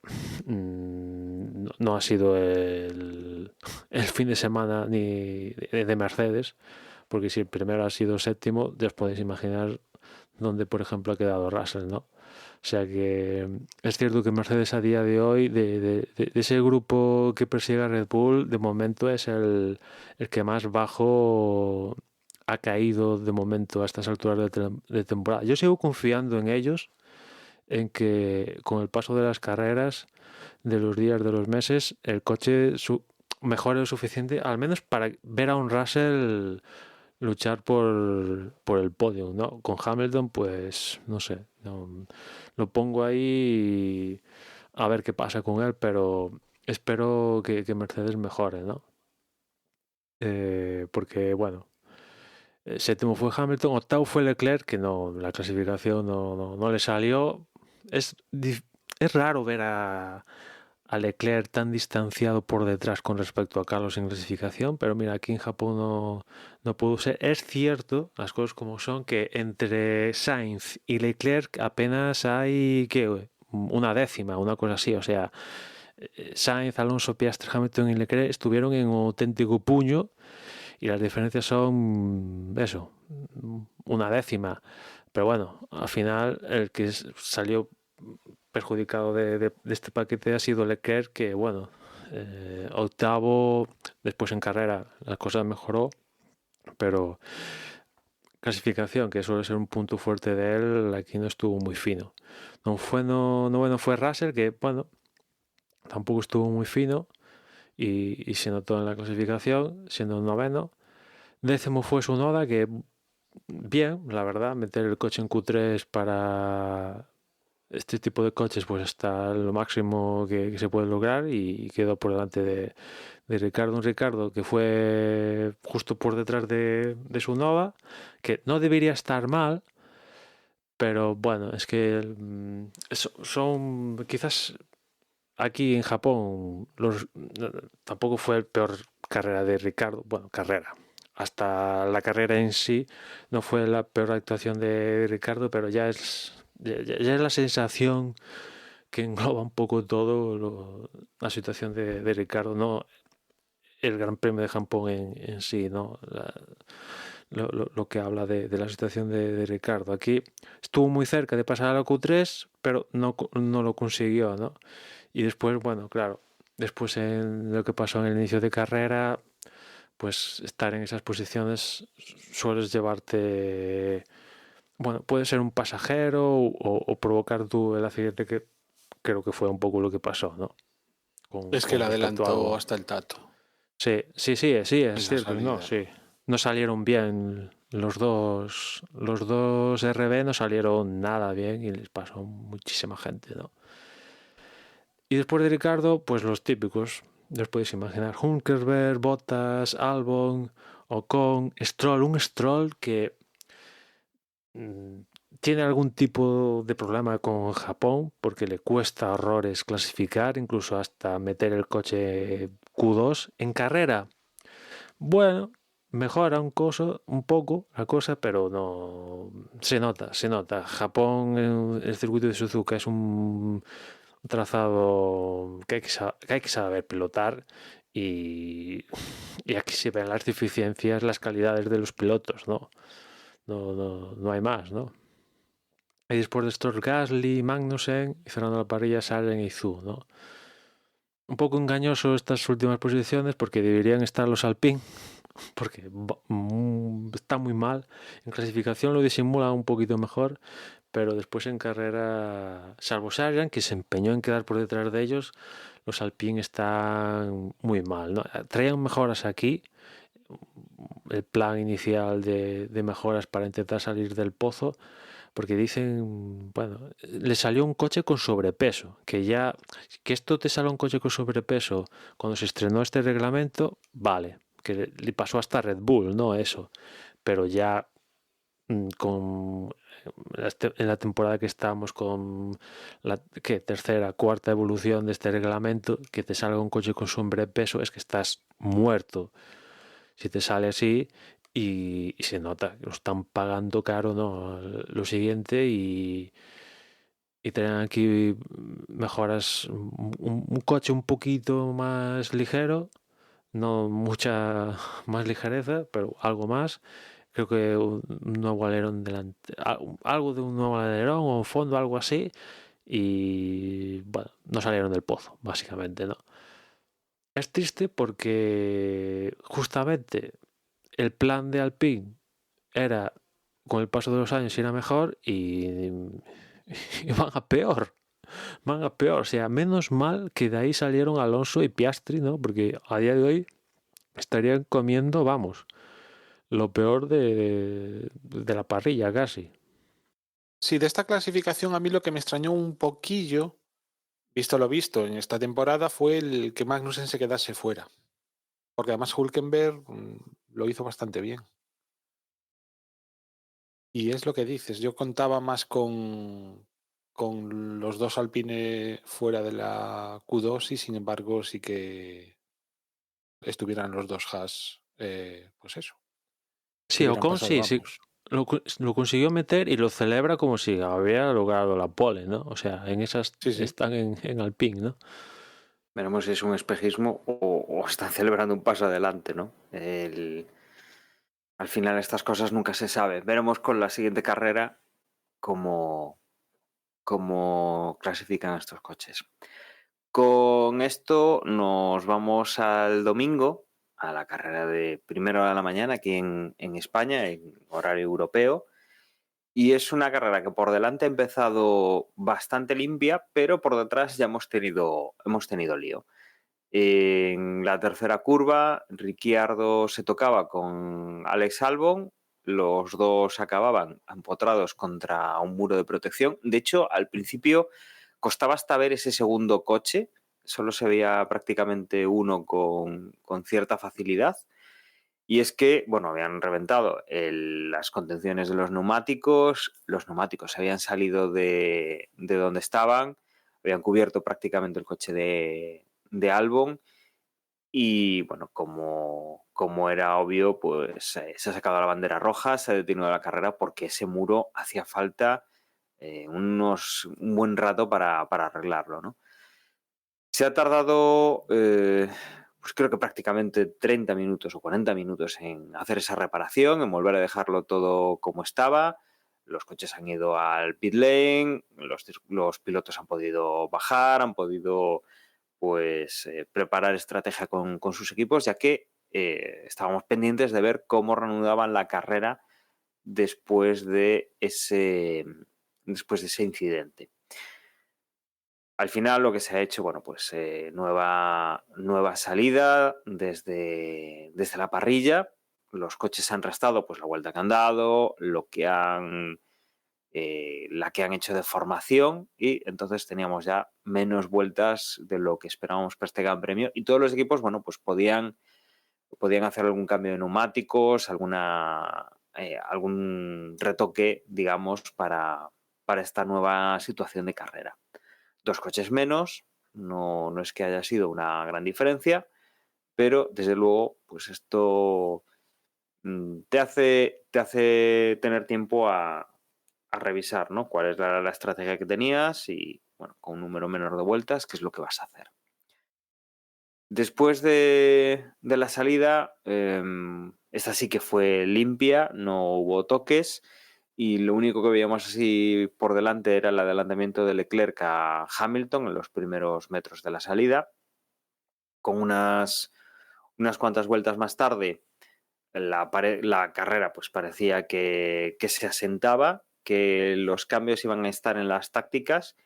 no ha sido el fin de semana ni de Mercedes, porque si el primero ha sido séptimo, ya os podéis imaginar dónde, por ejemplo, ha quedado Russell, ¿no? O sea que es cierto que Mercedes a día de hoy, de ese grupo que persigue a Red Bull, de momento es el que más bajo ha caído de momento a estas alturas de temporada. Yo sigo confiando en ellos en que con el paso de las carreras, de los días, de los meses, el coche mejore lo suficiente, al menos para ver a un Russell luchar por el podio, ¿no? Con Hamilton, pues no sé, lo pongo ahí a ver qué pasa con él, pero espero que Mercedes mejore, ¿no? Porque, bueno, séptimo fue Hamilton, octavo fue Leclerc, que no, la clasificación no le salió. Es raro ver a Leclerc tan distanciado por detrás con respecto a Carlos en clasificación, pero mira, aquí en Japón no pudo ser. Es cierto, las cosas como son, que entre Sainz y Leclerc apenas hay, ¿qué? Una décima, una cosa así, o sea, Sainz, Alonso, Piastri, Hamilton y Leclerc estuvieron en un auténtico puño y las diferencias son eso, una décima. Pero bueno, al final el que salió perjudicado de este paquete ha sido Leclerc, que bueno, octavo, después en carrera las cosas mejoró, pero clasificación, que suele ser un punto fuerte de él, aquí no estuvo muy fino. Noveno fue Russell, que bueno, tampoco estuvo muy fino y se notó en la clasificación, siendo noveno. Décimo fue Tsunoda, que bien, la verdad, meter el coche en Q3 para este tipo de coches pues está lo máximo que se puede lograr y quedó por delante de Ricardo. Un Ricardo que fue justo por detrás de Tsunoda, que no debería estar mal, pero bueno, es que son quizás aquí en Japón tampoco fue el peor carrera de Ricardo, bueno, carrera. Hasta la carrera en sí no fue la peor actuación de Ricardo, pero ya es la sensación que engloba un poco todo la situación de Ricardo, no el Gran Premio de Japón en sí, ¿no? Lo que habla de la situación de Ricardo. Aquí estuvo muy cerca de pasar a la Q3, pero no lo consiguió, ¿no? Y después, bueno, claro, después en lo que pasó en el inicio de carrera, pues estar en esas posiciones sueles llevarte, bueno, puede ser un pasajero o provocar tú el accidente, que creo que fue un poco lo que pasó, ¿no? Es que le respecto a adelantó algo. hasta el Tato. Sí, es En cierto, la no, salida. sí. No salieron bien los dos RB, no salieron nada bien y les pasó a muchísima gente, ¿no? Y después de Ricardo, pues los típicos, los podéis imaginar, Hülkenberg, Bottas, Albon, Ocon, Stroll, un Stroll que tiene algún tipo de problema con Japón porque le cuesta horrores clasificar, incluso hasta meter el coche Q2 en carrera. Bueno, mejora un poco la cosa, pero no se nota. Japón, el circuito de Suzuka es un trazado que hay que saber pilotar y aquí se ven las deficiencias, las calidades de los pilotos, ¿no? No hay más, ¿no? Y después de Stroll, Gasly, Magnussen y cerrando la parrilla Sargent y Zhou, ¿no? Un poco engañoso estas últimas posiciones porque deberían estar los Alpine, porque está muy mal. En clasificación lo disimula un poquito mejor, pero después en carrera, salvo Sargent, que se empeñó en quedar por detrás de ellos, los Alpine están muy mal, ¿no? Traían mejoras aquí, el plan inicial de mejoras para intentar salir del pozo, porque dicen, bueno, le salió un coche con sobrepeso, que esto te salga un coche con sobrepeso cuando se estrenó este reglamento, vale, que le pasó hasta Red Bull, no eso, pero ya en la temporada que estamos con la tercera, cuarta evolución de este reglamento, que te salga un coche con sobrepeso, es que estás muerto si te sale así. Y se nota que lo están pagando caro, ¿no? Lo siguiente y tener aquí mejoras, un coche un poquito más ligero, no mucha más ligereza, pero algo más. Creo que un nuevo alerón delante, algo de un nuevo alerón o fondo, algo así. Y bueno, no salieron del pozo, básicamente, ¿no? Es triste porque justamente el plan de Alpine era, con el paso de los años, ir a mejor y y van a peor. Van a peor. O sea, menos mal que de ahí salieron Alonso y Piastri, ¿no? Porque a día de hoy estarían comiendo, vamos, lo peor de la parrilla casi. Sí, de esta clasificación a mí lo que me extrañó un poquillo, visto lo visto en esta temporada, fue el que Magnussen se quedase fuera. Porque además Hülkenberg lo hizo bastante bien. Y es lo que dices, yo contaba más con los dos Alpine fuera de la Q2 y sin embargo sí que estuvieran los dos Haas, pues eso, que Sí, hubieran Ocon pasado sí, sí. ambos. Lo consiguió meter y lo celebra como si había logrado la pole, ¿no? O sea, en esas Sí, sí. están en Alpine, ¿no? Veremos si es un espejismo o están celebrando un paso adelante, ¿no? Al final estas cosas nunca se sabe. Veremos con la siguiente carrera cómo clasifican estos coches. Con esto nos vamos al domingo, a la carrera de 1:00 a.m. aquí en España, en horario europeo. Y es una carrera que por delante ha empezado bastante limpia, pero por detrás ya hemos tenido lío. En la tercera curva, Ricciardo se tocaba con Alex Albon. Los dos acababan empotrados contra un muro de protección. De hecho, al principio costaba hasta ver ese segundo coche. Solo se veía prácticamente uno con cierta facilidad. Y es que, bueno, habían reventado las contenciones de los neumáticos habían salido de donde estaban, habían cubierto prácticamente el coche de Albon y, bueno, como era obvio, pues se ha sacado la bandera roja, se ha detenido la carrera porque ese muro hacía falta un buen rato para arreglarlo, ¿no? Se ha tardado, pues creo que prácticamente 30 minutos o 40 minutos en hacer esa reparación, en volver a dejarlo todo como estaba. Los coches han ido al pit lane, los pilotos han podido bajar, han podido pues preparar estrategia con sus equipos, ya que estábamos pendientes de ver cómo reanudaban la carrera después de ese incidente. Al final lo que se ha hecho, bueno, pues nueva salida desde la parrilla. Los coches han restado pues la vuelta que han dado, la que han hecho de formación, y entonces teníamos ya menos vueltas de lo que esperábamos para este Gran Premio, y todos los equipos, bueno, pues podían hacer algún cambio de neumáticos, algún retoque, digamos, para esta nueva situación de carrera. 2 coches menos, no es que haya sido una gran diferencia, pero desde luego, pues esto te hace tener tiempo a revisar, ¿no? Cuál es la estrategia que tenías y, bueno, con un número menor de vueltas, qué es lo que vas a hacer. Después de la salida, esta sí que fue limpia, no hubo toques, y lo único que veíamos así por delante era el adelantamiento de Leclerc a Hamilton en los primeros metros de la salida. Con unas cuantas vueltas más tarde, la carrera pues parecía que se asentaba, que los cambios iban a estar en las tácticas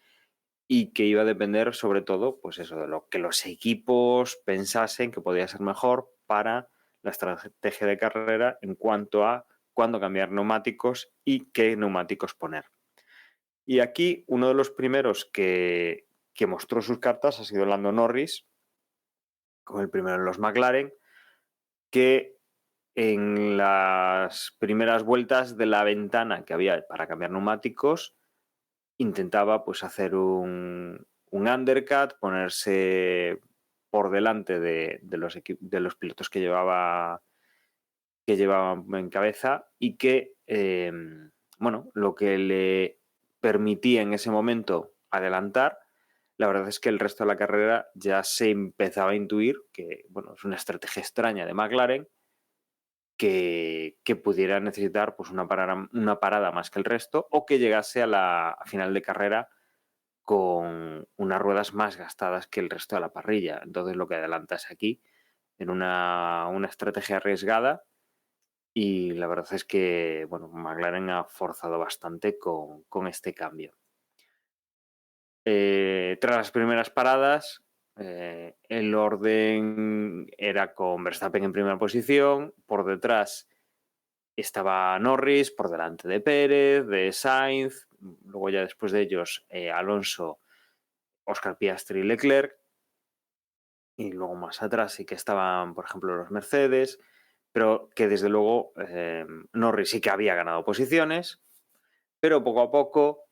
y que iba a depender sobre todo, pues eso, de lo que los equipos pensasen que podía ser mejor para la estrategia de carrera en cuanto a cuándo cambiar neumáticos y qué neumáticos poner. Y aquí uno de los primeros que mostró sus cartas ha sido Lando Norris, con el primero en los McLaren, que en las primeras vueltas de la ventana que había para cambiar neumáticos intentaba pues hacer un undercut, ponerse por delante de los pilotos que llevaban en cabeza, y que bueno, lo que le permitía en ese momento adelantar. La verdad es que el resto de la carrera ya se empezaba a intuir que, bueno, es una estrategia extraña de McLaren, que pudiera necesitar pues una parada más que el resto, o que llegase a final de carrera con unas ruedas más gastadas que el resto de la parrilla. Entonces lo que adelantas aquí en una estrategia arriesgada, y la verdad es que, bueno, McLaren ha forzado bastante con este cambio. Tras las primeras paradas, el orden era con Verstappen en primera posición, por detrás estaba Norris, por delante de Pérez, de Sainz, luego ya después de ellos Alonso, Oscar Piastri y Leclerc, y luego más atrás sí que estaban, por ejemplo, los Mercedes, pero que desde luego Norris sí que había ganado posiciones, pero poco a poco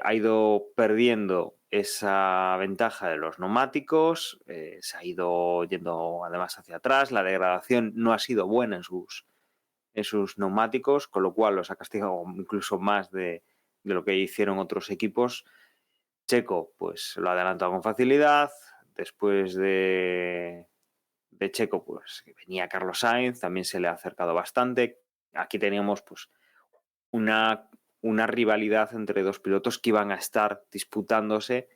ha ido perdiendo esa ventaja de los neumáticos, se ha ido yendo además hacia atrás, la degradación no ha sido buena en sus neumáticos, con lo cual los ha castigado incluso más de lo que hicieron otros equipos. Checo pues lo ha adelantado con facilidad, después de Checo pues venía Carlos Sainz, también se le ha acercado bastante. Aquí teníamos pues una rivalidad entre dos pilotos que iban a estar disputándose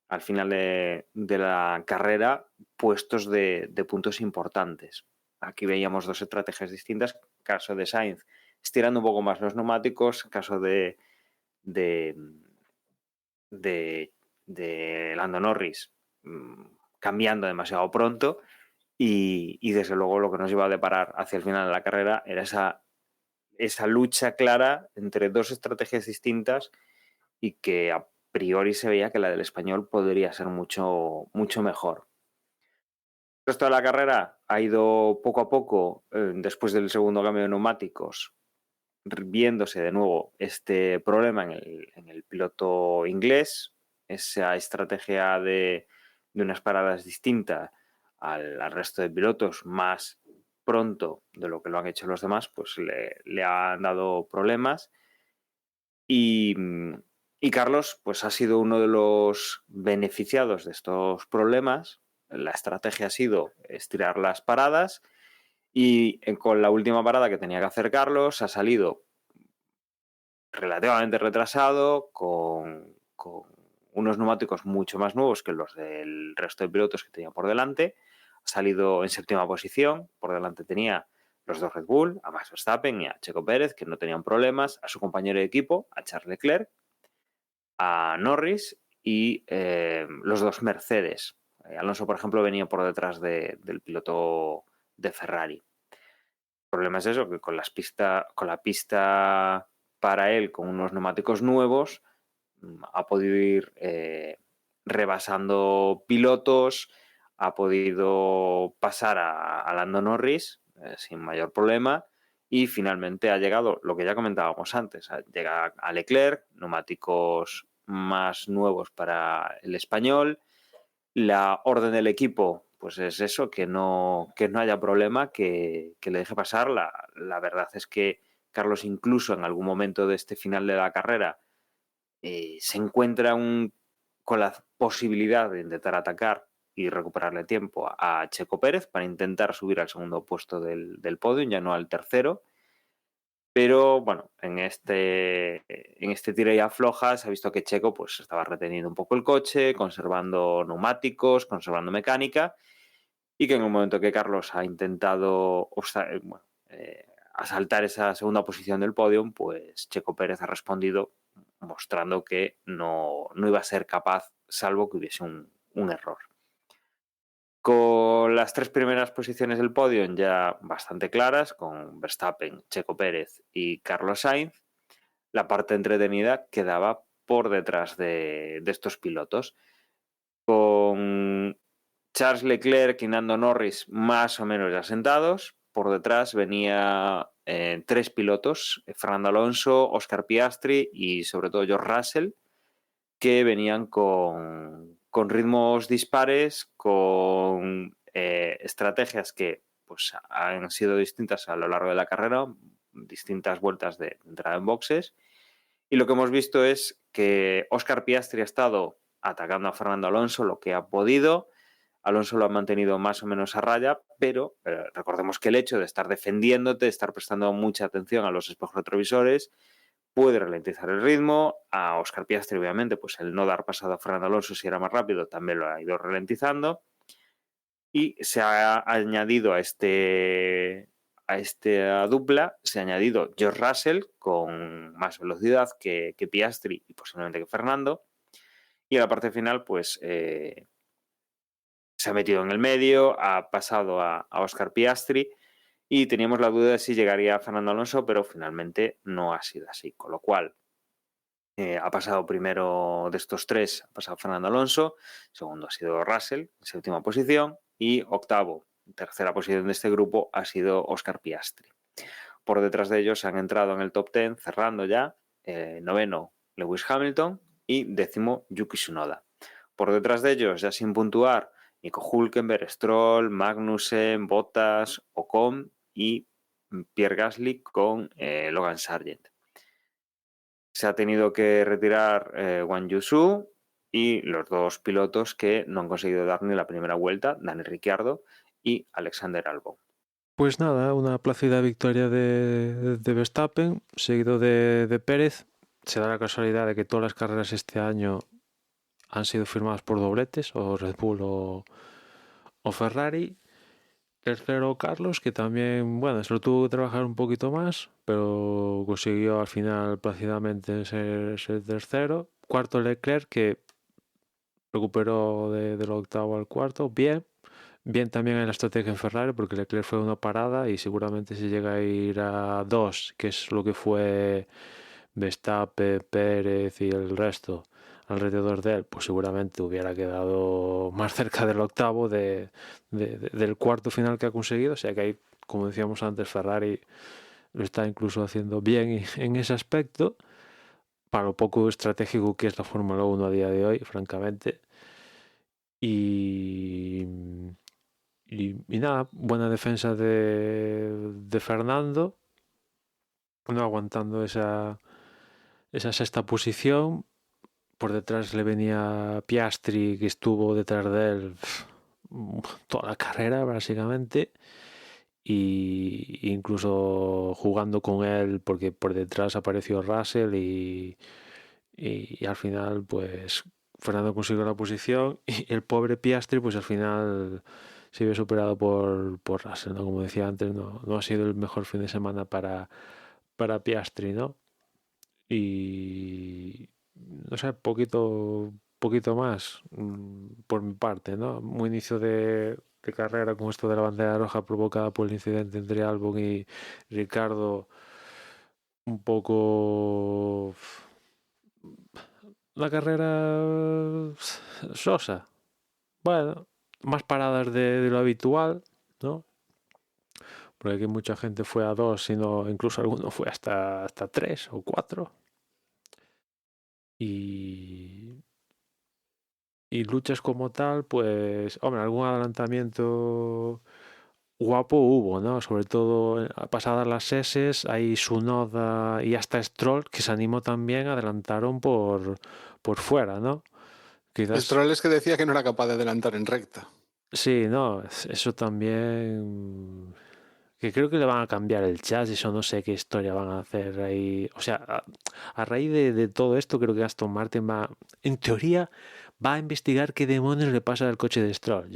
al final de la carrera puestos de puntos importantes. Aquí veíamos dos estrategias distintas. Caso de Sainz, estirando un poco más los neumáticos. Caso de Lando Norris, cambiando demasiado pronto. Y desde luego lo que nos iba a deparar hacia el final de la carrera era esa lucha clara entre dos estrategias distintas y que a priori se veía que la del español podría ser mucho, mucho mejor. El resto de la carrera ha ido poco a poco, después del segundo cambio de neumáticos, viéndose de nuevo este problema en el piloto inglés, esa estrategia de unas paradas distintas al resto de pilotos más pronto de lo que lo han hecho los demás, pues le han dado problemas. Y Carlos pues ha sido uno de los beneficiados de estos problemas. La estrategia ha sido estirar las paradas y con la última parada que tenía que hacer Carlos ha salido relativamente retrasado, con unos neumáticos mucho más nuevos que los del resto de pilotos que tenía por delante. Ha salido en séptima posición, por delante tenía los dos Red Bull, a Max Verstappen y a Checo Pérez, que no tenían problemas, a su compañero de equipo, a Charles Leclerc, a Norris y los dos Mercedes. Alonso, por ejemplo, venía por detrás del piloto de Ferrari. El problema es eso, que con la pista para él con unos neumáticos nuevos ha podido ir rebasando pilotos, ha podido pasar a Lando Norris sin mayor problema y finalmente ha llegado, lo que ya comentábamos antes, llega a Leclerc, neumáticos más nuevos para el español. La orden del equipo pues es eso, que no haya problema, que le deje pasar. La verdad es que Carlos incluso en algún momento de este final de la carrera se encuentra con la posibilidad de intentar atacar y recuperarle tiempo a Checo Pérez para intentar subir al segundo puesto del podio, ya no al tercero. Pero bueno, en este tira y afloja se ha visto que Checo pues estaba reteniendo un poco el coche, conservando neumáticos, conservando mecánica, y que en el momento que Carlos ha intentado asaltar esa segunda posición del podio, pues Checo Pérez ha respondido mostrando que no iba a ser capaz, salvo que hubiese un error. Con las tres primeras posiciones del podio ya bastante claras, con Verstappen, Checo Pérez y Carlos Sainz, la parte entretenida quedaba por detrás de estos pilotos. Con Charles Leclerc y Lando Norris más o menos ya sentados, por detrás venía tres pilotos, Fernando Alonso, Oscar Piastri y sobre todo George Russell, que venían con ritmos dispares, con estrategias que pues, han sido distintas a lo largo de la carrera, distintas vueltas de entrada en boxes. Y lo que hemos visto es que Oscar Piastri ha estado atacando a Fernando Alonso lo que ha podido. Alonso lo ha mantenido más o menos a raya, pero recordemos que el hecho de estar defendiéndote, de estar prestando mucha atención a los espejos retrovisores, puede ralentizar el ritmo. A Oscar Piastri, obviamente, pues el no dar pasado a Fernando Alonso si era más rápido también lo ha ido ralentizando. Y se ha añadido a esta dupla, se ha añadido George Russell con más velocidad que Piastri y posiblemente que Fernando. Y en la parte final, pues se ha metido en el medio, ha pasado a Oscar Piastri y teníamos la duda de si llegaría a Fernando Alonso, pero finalmente no ha sido así. Con lo cual, ha pasado primero de estos tres, ha pasado Fernando Alonso, segundo ha sido Russell, en séptima posición, y octavo, tercera posición de este grupo, ha sido Oscar Piastri. Por detrás de ellos han entrado en el top 10, cerrando ya, noveno Lewis Hamilton y décimo Yuki Tsunoda. Por detrás de ellos, ya sin puntuar, Nico Hülkenberg, Stroll, Magnussen, Bottas, Ocon y Pierre Gasly con Logan Sargent. Se ha tenido que retirar Wang Yusu y los dos pilotos que no han conseguido dar ni la primera vuelta, Daniel Ricciardo y Alexander Albon. Pues nada, una plácida victoria de Verstappen, seguido de Pérez. Se da la casualidad de que todas las carreras este año han sido firmadas por dobletes, o Red Bull o Ferrari. Tercero Carlos, que también, bueno, se lo tuvo que trabajar un poquito más, pero consiguió al final plácidamente ser tercero. Cuarto Leclerc, que recuperó del octavo al cuarto, bien. Bien también en la estrategia en Ferrari, porque Leclerc fue una parada y seguramente si llega a ir a 2, que es lo que fue Verstappen, Pérez y el resto alrededor de él, pues seguramente hubiera quedado más cerca del octavo del cuarto final que ha conseguido. O sea que ahí, como decíamos antes, Ferrari lo está incluso haciendo bien en ese aspecto, para lo poco estratégico que es la Fórmula 1 a día de hoy, francamente. Y nada, buena defensa de Fernando, no aguantando esa sexta posición. Por detrás le venía Piastri, que estuvo detrás de él toda la carrera básicamente, y incluso jugando con él, porque por detrás apareció Russell y al final pues Fernando consiguió la posición y el pobre Piastri pues al final se vio superado por Russell, ¿no? Como decía antes, no ha sido el mejor fin de semana para Piastri, ¿no? Y no sé, poquito más por mi parte, ¿no? Muy inicio de carrera con esto de la bandera roja provocada por el incidente entre Albon y Ricardo, un poco una carrera sosa. Bueno, más paradas de lo habitual, ¿no? Porque aquí mucha gente fue a 2, sino incluso alguno fue hasta 3 o 4. Y luchas como tal, pues, hombre, algún adelantamiento guapo hubo, ¿no? Sobre todo pasadas las S, ahí Tsunoda y hasta Stroll, que se animó también, adelantaron por fuera, ¿no? Quizás... Stroll es que decía que no era capaz de adelantar en recta. Sí, no, eso también... Que creo que le van a cambiar el chasis o no sé qué historia van a hacer ahí. O sea, a raíz de todo esto, creo que Aston Martin va, en teoría, va a investigar qué demonios le pasa al coche de Stroll.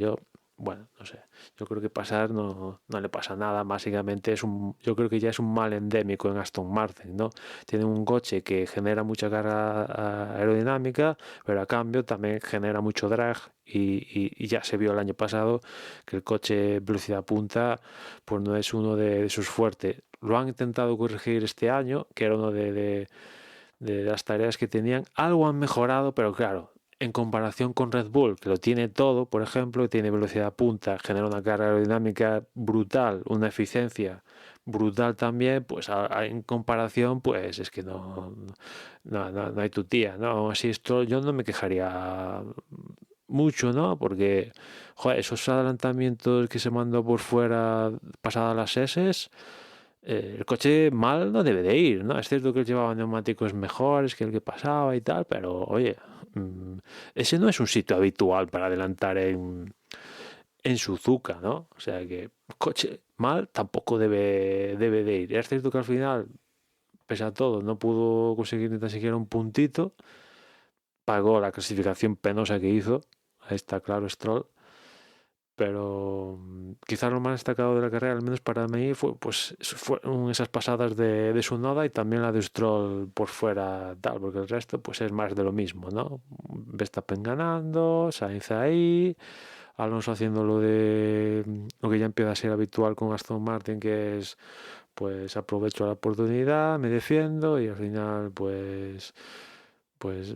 Bueno, no sé. Yo creo que pasar no le pasa nada. Básicamente yo creo que ya es un mal endémico en Aston Martin, ¿no? Tienen un coche que genera mucha carga aerodinámica, pero a cambio también genera mucho drag y ya se vio el año pasado que el coche velocidad punta pues no es uno de sus fuertes. Lo han intentado corregir este año, que era uno de las tareas que tenían. Algo han mejorado, pero claro, en comparación con Red Bull, que lo tiene todo, por ejemplo, tiene velocidad punta, genera una carga aerodinámica brutal, una eficiencia brutal también, pues en comparación, pues es que no hay tu tía, ¿no? Aún así, esto yo no me quejaría mucho, ¿no? Porque, joder, esos adelantamientos que se mandó por fuera pasadas las S, el coche mal no debe de ir, ¿no? Es cierto que él llevaba neumáticos mejores que el que pasaba y tal, pero oye, ese no es un sitio habitual para adelantar en Suzuka, ¿no? O sea que coche mal tampoco debe de ir. Es cierto que al final, pese a todo, no pudo conseguir ni tan siquiera un puntito, pagó la clasificación penosa que hizo, ahí está claro Stroll, pero quizás lo más destacado de la carrera, al menos para mí, fueron esas pasadas de Tsunoda y también la de Stroll por fuera, tal, porque el resto pues es más de lo mismo, ¿no? Verstappen ganando, Sainz ahí, Alonso haciendo lo que ya empieza a ser habitual con Aston Martin, que es pues aprovecho la oportunidad, me defiendo y al final pues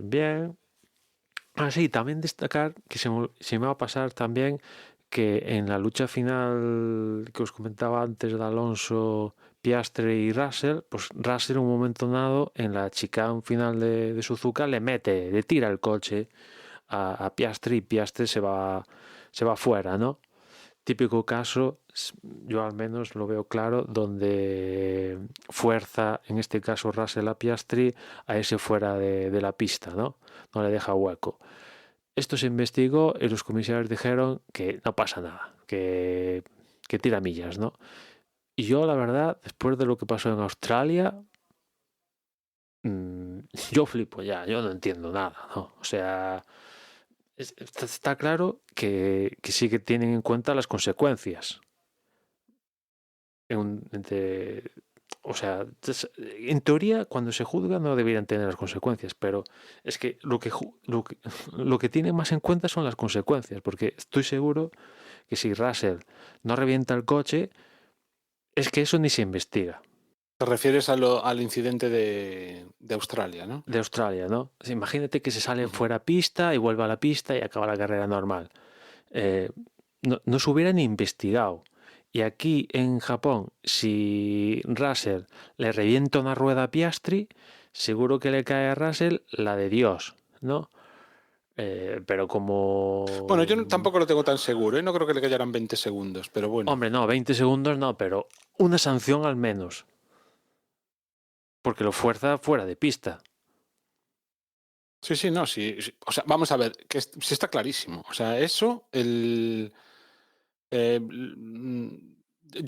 bien. Sí, también destacar que se me va a pasar también que en la lucha final que os comentaba antes de Alonso, Piastri y Russell, pues Russell en un momento dado en la chicane final de Suzuka le tira el coche a Piastri y Piastri se va fuera, ¿no? Típico caso, yo al menos lo veo claro, donde fuerza, en este caso Russell a Piastri, a ese fuera de la pista, ¿no? No le deja hueco. Esto se investigó y los comisarios dijeron que no pasa nada, que tira millas, ¿no? Y yo, la verdad, después de lo que pasó en Australia, yo flipo ya, yo no entiendo nada, ¿no? O sea, está claro que sí que tienen en cuenta las consecuencias. O sea, en teoría, cuando se juzga no deberían tener las consecuencias, pero es que lo que tienen más en cuenta son las consecuencias, porque estoy seguro que si Russell no revienta el coche, es que eso ni se investiga. Te refieres al incidente de Australia, ¿no? De Australia, ¿no? O sea, imagínate que se sale fuera pista y vuelve a la pista y acaba la carrera normal. No se hubiera ni investigado. Y aquí en Japón, si Russell le revienta una rueda a Piastri, seguro que le cae a Russell la de Dios, ¿no? Pero como... Bueno, yo tampoco lo tengo tan seguro, ¿eh? No creo que le cayeran 20 segundos, pero bueno. Hombre, no, 20 segundos no, pero una sanción al menos. Porque lo fuerza fuera de pista. Sí, no, sí. O sea, vamos a ver, que sí está clarísimo. O sea, eso, yo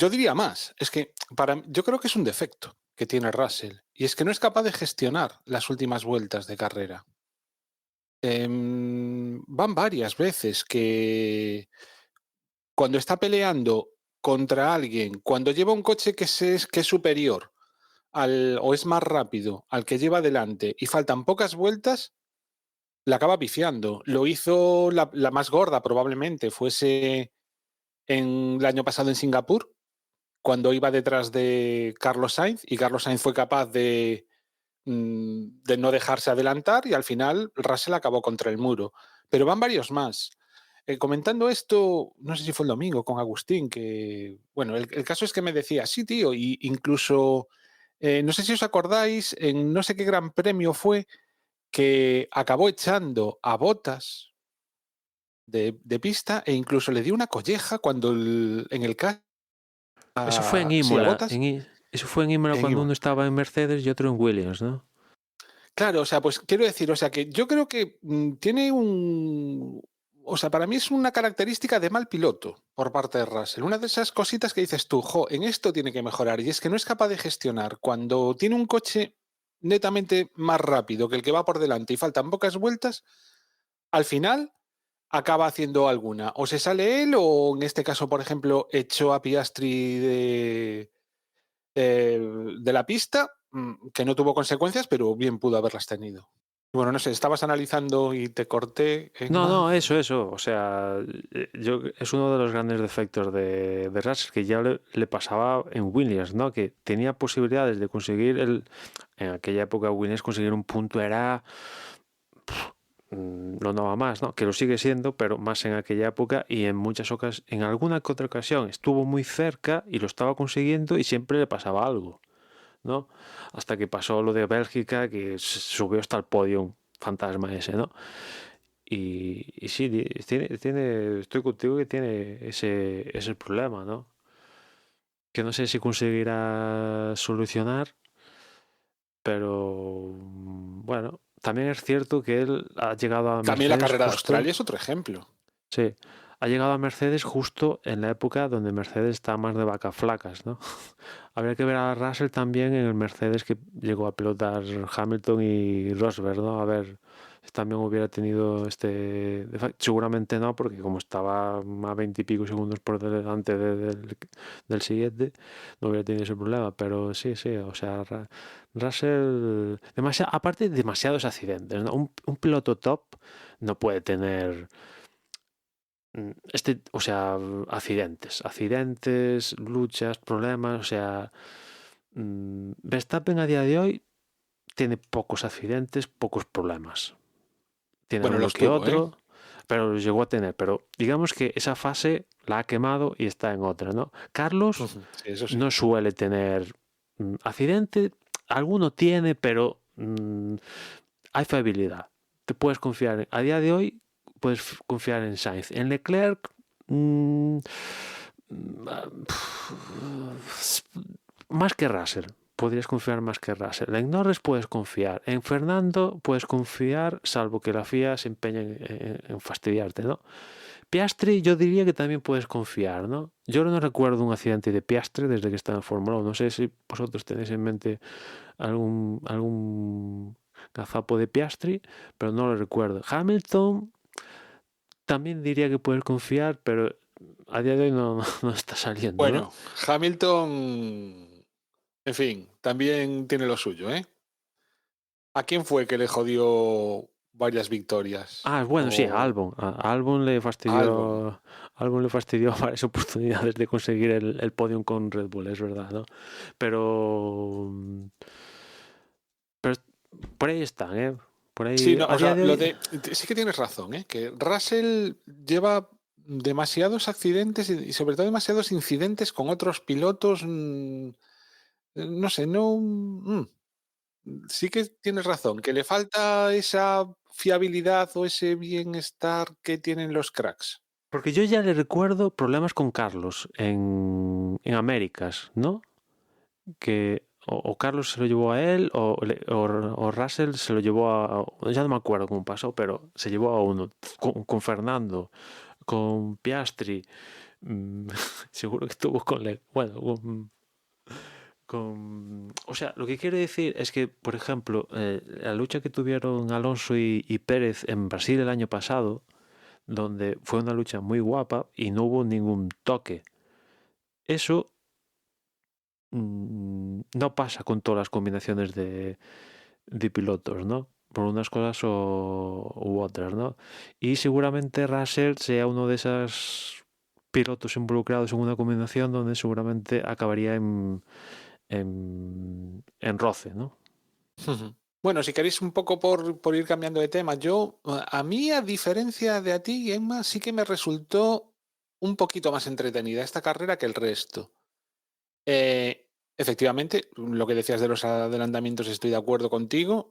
diría más. Es que yo creo que es un defecto que tiene Russell. Y es que no es capaz de gestionar las últimas vueltas de carrera. Van varias veces que cuando está peleando contra alguien, cuando lleva un coche que es superior o es más rápido al que lleva delante y faltan pocas vueltas, la acaba pifiando. Lo hizo la más gorda, probablemente, fuese el año pasado en Singapur, cuando iba detrás de Carlos Sainz, y Carlos Sainz fue capaz de no dejarse adelantar y al final Russell acabó contra el muro. Pero van varios más. Comentando esto, no sé si fue el domingo con Agustín, que, bueno, el caso es que me decía, sí, tío, y incluso, no sé si os acordáis, en no sé qué gran premio fue, que acabó echando a Bottas de pista e incluso le dio una colleja cuando en el caso... Eso fue en sí, a Imola. Bottas. Eso fue en Imola cuando Imola. uno estaba en Mercedes y otro en Williams, ¿no? Claro, o sea, pues quiero decir, o sea, que yo creo que tiene o sea, para mí es una característica de mal piloto por parte de Russell. Una de esas cositas que dices tú, en esto tiene que mejorar. Y es que no es capaz de gestionar cuando tiene un coche netamente más rápido que el que va por delante y faltan pocas vueltas, al final acaba haciendo alguna. O se sale él o en este caso, por ejemplo, echó a Piastri de la pista, que no tuvo consecuencias, pero bien pudo haberlas tenido. Bueno, no sé, estabas analizando y te corté. No, eso. O sea, es uno de los grandes defectos de Russell, que ya le pasaba en Williams, ¿no? Que tenía posibilidades de conseguir en aquella época Williams conseguir un punto era no va más, ¿no? Que lo sigue siendo, pero más en aquella época y en muchas ocasiones, en alguna que otra ocasión estuvo muy cerca y lo estaba consiguiendo y siempre le pasaba algo, ¿no? Hasta que pasó lo de Bélgica, que subió hasta el podio fantasma ese, ¿no? Y sí, estoy contigo que tiene ese problema, ¿no? Que no sé si conseguirá solucionar, pero bueno, también es cierto que él ha llegado a También la Mercedes carrera de justo. Australia es otro ejemplo. Sí, ha llegado a Mercedes justo en la época donde Mercedes está más de vacas flacas, ¿no? Habría que ver a Russell también en el Mercedes que llegó a pilotar Hamilton y Rosberg, ¿no? A ver si también hubiera tenido seguramente no, porque como estaba a 20 y pico segundos por delante del siguiente, no hubiera tenido ese problema. Pero sí, o sea, Russell, aparte demasiados accidentes, ¿no? Un piloto top no puede tener o sea, accidentes, luchas, problemas, o sea, Verstappen a día de hoy tiene pocos accidentes, pocos problemas. Tiene Bueno, uno los que tuvo, ¿eh? otro, pero los llegó a tener. Pero digamos que esa fase la ha quemado y está en otra, ¿no? Carlos Ujú, sí, eso sí. no suele tener accidente, alguno tiene, pero hay fiabilidad. Te puedes confiar. A día de hoy puedes confiar en Sainz. En Leclerc, más que Russell. Podrías confiar más que Russell. En Norris puedes confiar. En Fernando puedes confiar, salvo que la FIA se empeñe en fastidiarte, ¿no? Piastri yo diría que también puedes confiar, ¿no? Yo no recuerdo un accidente de Piastri desde que está en Fórmula 1. No sé si vosotros tenéis en mente algún gazapo de Piastri, pero no lo recuerdo. Hamilton también diría que puedes confiar, pero a día de hoy no está saliendo, ¿no? Bueno, Hamilton, en fin, también tiene lo suyo, ¿eh? ¿A quién fue que le jodió varias victorias? Bueno, sí, a O Albon. A Albon le Albon. fastidió. Albon le fastidió varias oportunidades de conseguir el podium con Red Bull, es verdad, ¿no? Pero. Pero por ahí están, ¿eh? Por Sí, ahí. no, A o día sea, de hoy. sí que tienes razón, ¿eh? Que Russell lleva demasiados accidentes y sobre todo demasiados incidentes con otros pilotos. No sé, no. Sí que tienes razón, que le falta esa fiabilidad o ese bienestar que tienen los cracks. Porque yo ya le recuerdo problemas con Carlos en Américas, ¿no? Que o Carlos se lo llevó a él o Russell se lo llevó ya no me acuerdo cómo pasó, pero se llevó a uno con Fernando, con Piastri, seguro que estuvo bueno, o sea, lo que quiero decir es que, por ejemplo, la lucha que tuvieron Alonso y Pérez en Brasil el año pasado, donde fue una lucha muy guapa y no hubo ningún toque. Eso no pasa con todas las combinaciones de pilotos, ¿no? Por unas cosas u otras, ¿no? Y seguramente Russell sea uno de esos pilotos involucrados en una combinación donde seguramente acabaría en roce, ¿no? Bueno, si queréis un poco por ir cambiando de tema, a mí, a diferencia de a ti, Emma, sí que me resultó un poquito más entretenida esta carrera que el resto. Efectivamente, lo que decías de los adelantamientos estoy de acuerdo contigo.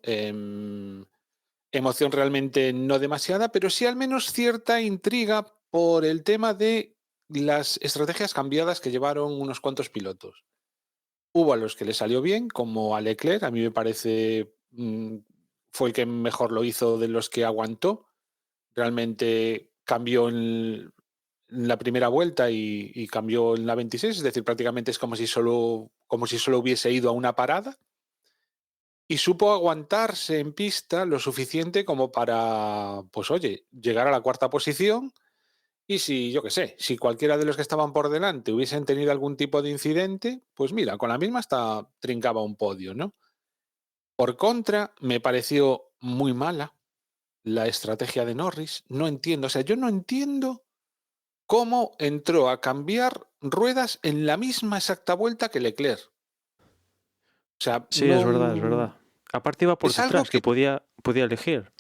Emoción realmente no demasiada, pero sí al menos cierta intriga por el tema de las estrategias cambiadas que llevaron unos cuantos pilotos. Hubo a los que les salió bien, como a Leclerc, a mí me parece fue el que mejor lo hizo de los que aguantó. Realmente cambió en la primera vuelta y cambió en la 26, es decir, prácticamente es como si solo hubiese ido a una parada. Y supo aguantarse en pista lo suficiente como para, pues oye, llegar a la cuarta posición. Y si, yo qué sé, si cualquiera de los que estaban por delante hubiesen tenido algún tipo de incidente, pues mira, con la misma hasta trincaba un podio, ¿no? Por contra, me pareció muy mala la estrategia de Norris. No entiendo, o sea, yo no entiendo cómo entró a cambiar ruedas en la misma exacta vuelta que Leclerc. O sea, Sí, es verdad, es verdad. Aparte iba por es algo detrás, que que, podía elegir.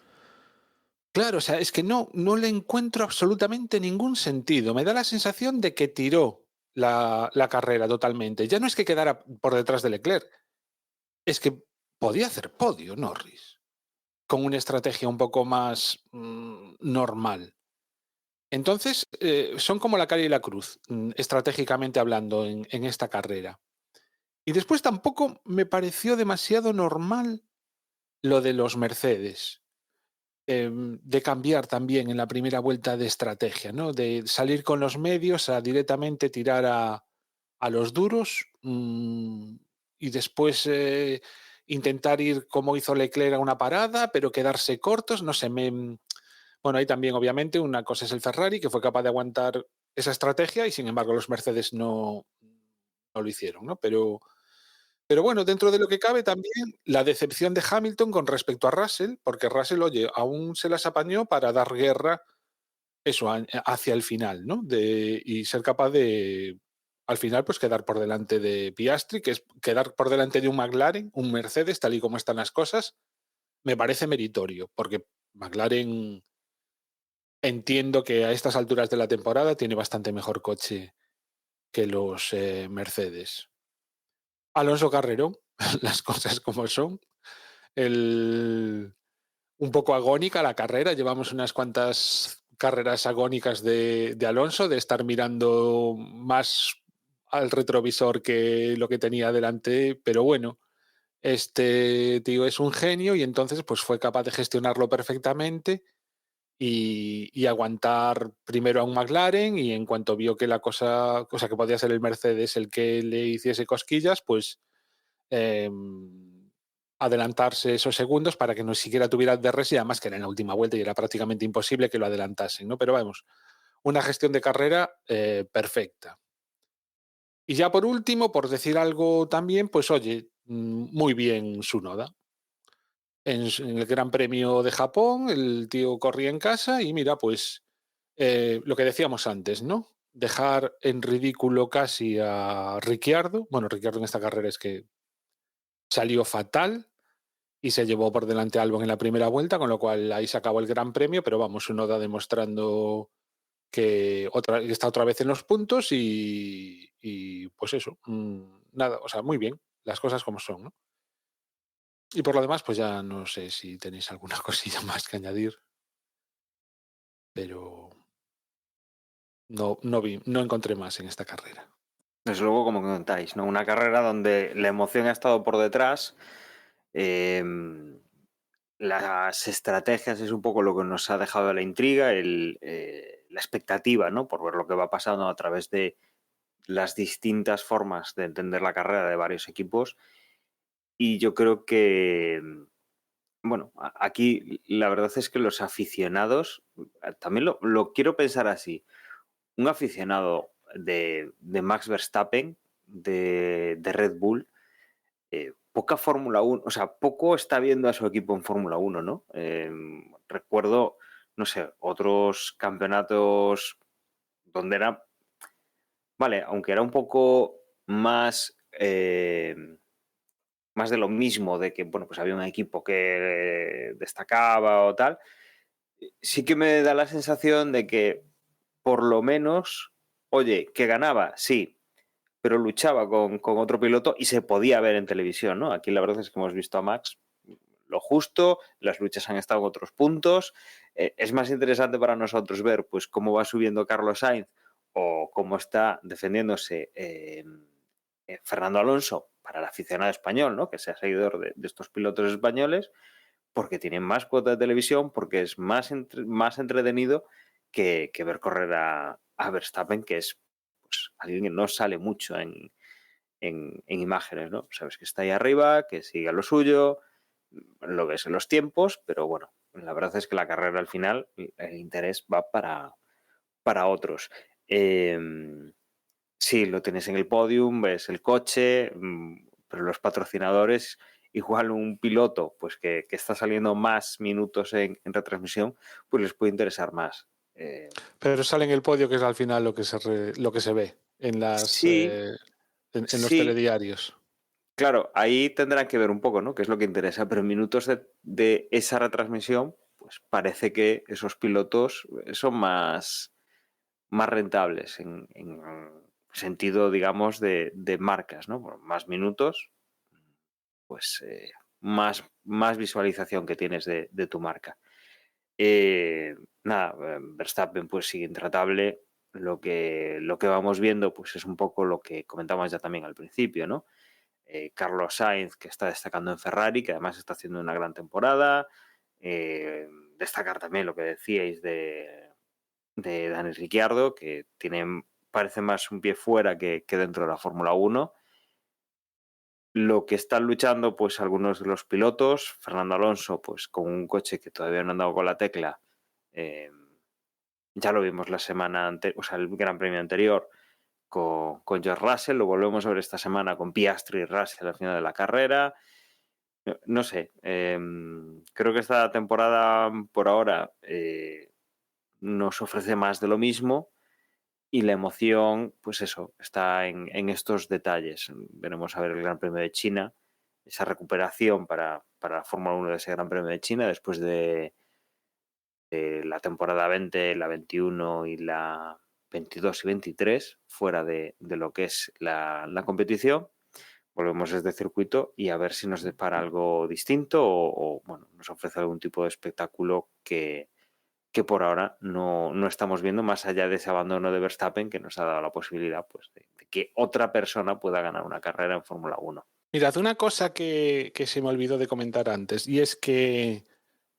claro, o sea, es que no le encuentro absolutamente ningún sentido. Me da la sensación de que tiró la carrera totalmente. Ya no es que quedara por detrás de Leclerc, es que podía hacer podio Norris con una estrategia un poco más normal. Entonces, son como la cara y la cruz, estratégicamente hablando, en esta carrera. Y después tampoco me pareció demasiado normal lo de los Mercedes. de cambiar también en la primera vuelta de estrategia, ¿no? De salir con los medios a directamente tirar a los duros y después intentar ir como hizo Leclerc a una parada, pero quedarse cortos, no sé, bueno, ahí también obviamente una cosa es el Ferrari, que fue capaz de aguantar esa estrategia y sin embargo los Mercedes no lo hicieron, ¿no? Pero bueno, dentro de lo que cabe también la decepción de Hamilton con respecto a Russell, porque Russell, oye, aún se las apañó para dar guerra eso hacia el final, ¿no? Y ser capaz de, al final, pues quedar por delante de Piastri, que es quedar por delante de un McLaren, un Mercedes, tal y como están las cosas, me parece meritorio, porque McLaren entiendo que a estas alturas de la temporada tiene bastante mejor coche que los Mercedes. Alonso Carrerón, las cosas como son. Un poco agónica la carrera, llevamos unas cuantas carreras agónicas de Alonso, de estar mirando más al retrovisor que lo que tenía delante, pero bueno, este tío es un genio y entonces pues fue capaz de gestionarlo perfectamente y aguantar primero a un McLaren y en cuanto vio que la cosa, o sea, que podía ser el Mercedes el que le hiciese cosquillas, pues adelantarse esos segundos para que no siquiera tuviera DRS y además que era en la última vuelta y era prácticamente imposible que lo adelantasen, ¿no? Pero vamos, una gestión de carrera perfecta. Y ya por último, por decir algo también, pues oye, muy bien Tsunoda. En el Gran Premio de Japón, el tío corría en casa y mira, pues lo que decíamos antes, ¿no? Dejar en ridículo casi a Ricciardo. Bueno, Ricciardo en esta carrera es que salió fatal y se llevó por delante a Albon en la primera vuelta, con lo cual ahí se acabó el Gran Premio, pero vamos, Tsunoda demostrando que está otra vez en los puntos y pues eso, nada, o sea, muy bien, las cosas como son, ¿no? Y por lo demás, pues ya no sé si tenéis alguna cosilla más que añadir, pero no encontré más en esta carrera. Desde luego, como comentáis, ¿no? Una carrera donde la emoción ha estado por detrás. Las estrategias es un poco lo que nos ha dejado la intriga, la expectativa, ¿no? Por ver lo que va pasando a través de las distintas formas de entender la carrera de varios equipos. Y yo creo que, bueno, aquí la verdad es que los aficionados, también lo quiero pensar así, un aficionado de Max Verstappen, de Red Bull, poca Fórmula 1, o sea, poco está viendo a su equipo en Fórmula 1, ¿no? Recuerdo, no sé, otros campeonatos donde era, vale, aunque era un poco más, más de lo mismo, de que, bueno, pues había un equipo que destacaba o tal, sí que me da la sensación de que por lo menos, oye, que ganaba, sí, pero luchaba con otro piloto y se podía ver en televisión, ¿no? Aquí la verdad es que hemos visto a Max lo justo, las luchas han estado en otros puntos. Es más interesante para nosotros ver pues cómo va subiendo Carlos Sainz o cómo está defendiéndose Fernando Alonso para el aficionado español, ¿no? Que sea seguidor de estos pilotos españoles, porque tienen más cuota de televisión, porque es más entretenido que ver correr a Verstappen, que es pues, alguien que no sale mucho en imágenes, ¿no? Sabes que está ahí arriba, que sigue lo suyo, lo ves en los tiempos, pero bueno, la verdad es que la carrera al final, el interés va para otros. Sí, lo tienes en el podium, ves el coche, pero los patrocinadores, igual un piloto pues que está saliendo más minutos en retransmisión, pues les puede interesar más. Pero sale en el podio, que es al final lo que se ve en Sí, en los sí, telediarios. claro, ahí tendrán que ver un poco, ¿no? Qué es lo que interesa, pero en minutos de esa retransmisión, pues parece que esos pilotos son más rentables en sentido, digamos, de marcas, ¿no? Por más minutos, pues más visualización que tienes de tu marca. Nada, Verstappen pues sigue intratable. Lo que vamos viendo pues es un poco lo que comentamos ya también al principio, ¿no? Carlos Sainz, que está destacando en Ferrari, que además está haciendo una gran temporada. destacar también lo que decíais de Dani Ricciardo, que parece más un pie fuera que dentro de la Fórmula 1. Lo que están luchando pues algunos de los pilotos, Fernando Alonso pues con un coche que todavía no han dado con la tecla, ya lo vimos la semana anterior, o sea, el Gran Premio anterior con George Russell, lo volvemos a ver esta semana con Piastri y Russell al final de la carrera. No sé, creo que esta temporada por ahora nos ofrece más de lo mismo y la emoción, pues eso, está en estos detalles. Veremos a ver el Gran Premio de China, esa recuperación para la Fórmula 1 de ese Gran Premio de China después de la temporada 20, la 21 y la 22 y 23, fuera de lo que es la competición. Volvemos a este circuito y a ver si nos depara algo distinto o bueno, nos ofrece algún tipo de espectáculo que por ahora no estamos viendo, más allá de ese abandono de Verstappen que nos ha dado la posibilidad pues, de que otra persona pueda ganar una carrera en Fórmula 1. Mirad, una cosa que se me olvidó de comentar antes, y es que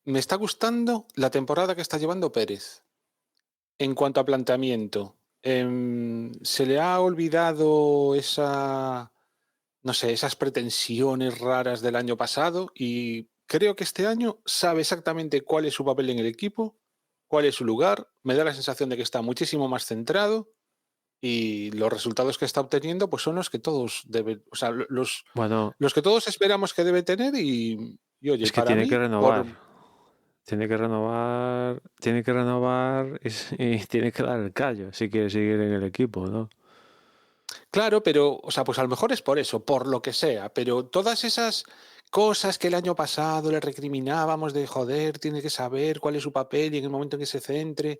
me está gustando la temporada que está llevando Pérez en cuanto a planteamiento. Se le ha olvidado esas pretensiones raras del año pasado y creo que este año sabe exactamente cuál es su papel en el equipo, cuál es su lugar. Me da la sensación de que está muchísimo más centrado y los resultados que está obteniendo pues son los que todos deben, o sea, los que todos esperamos que debe tener y oye, es que para tiene mí, que renovar. Tiene que renovar y tiene que dar el callo si quiere seguir en el equipo, ¿no? Claro, pero, o sea, pues a lo mejor es por eso, por lo que sea, pero todas esas cosas que el año pasado le recriminábamos de joder, tiene que saber cuál es su papel y en el momento en que se centre,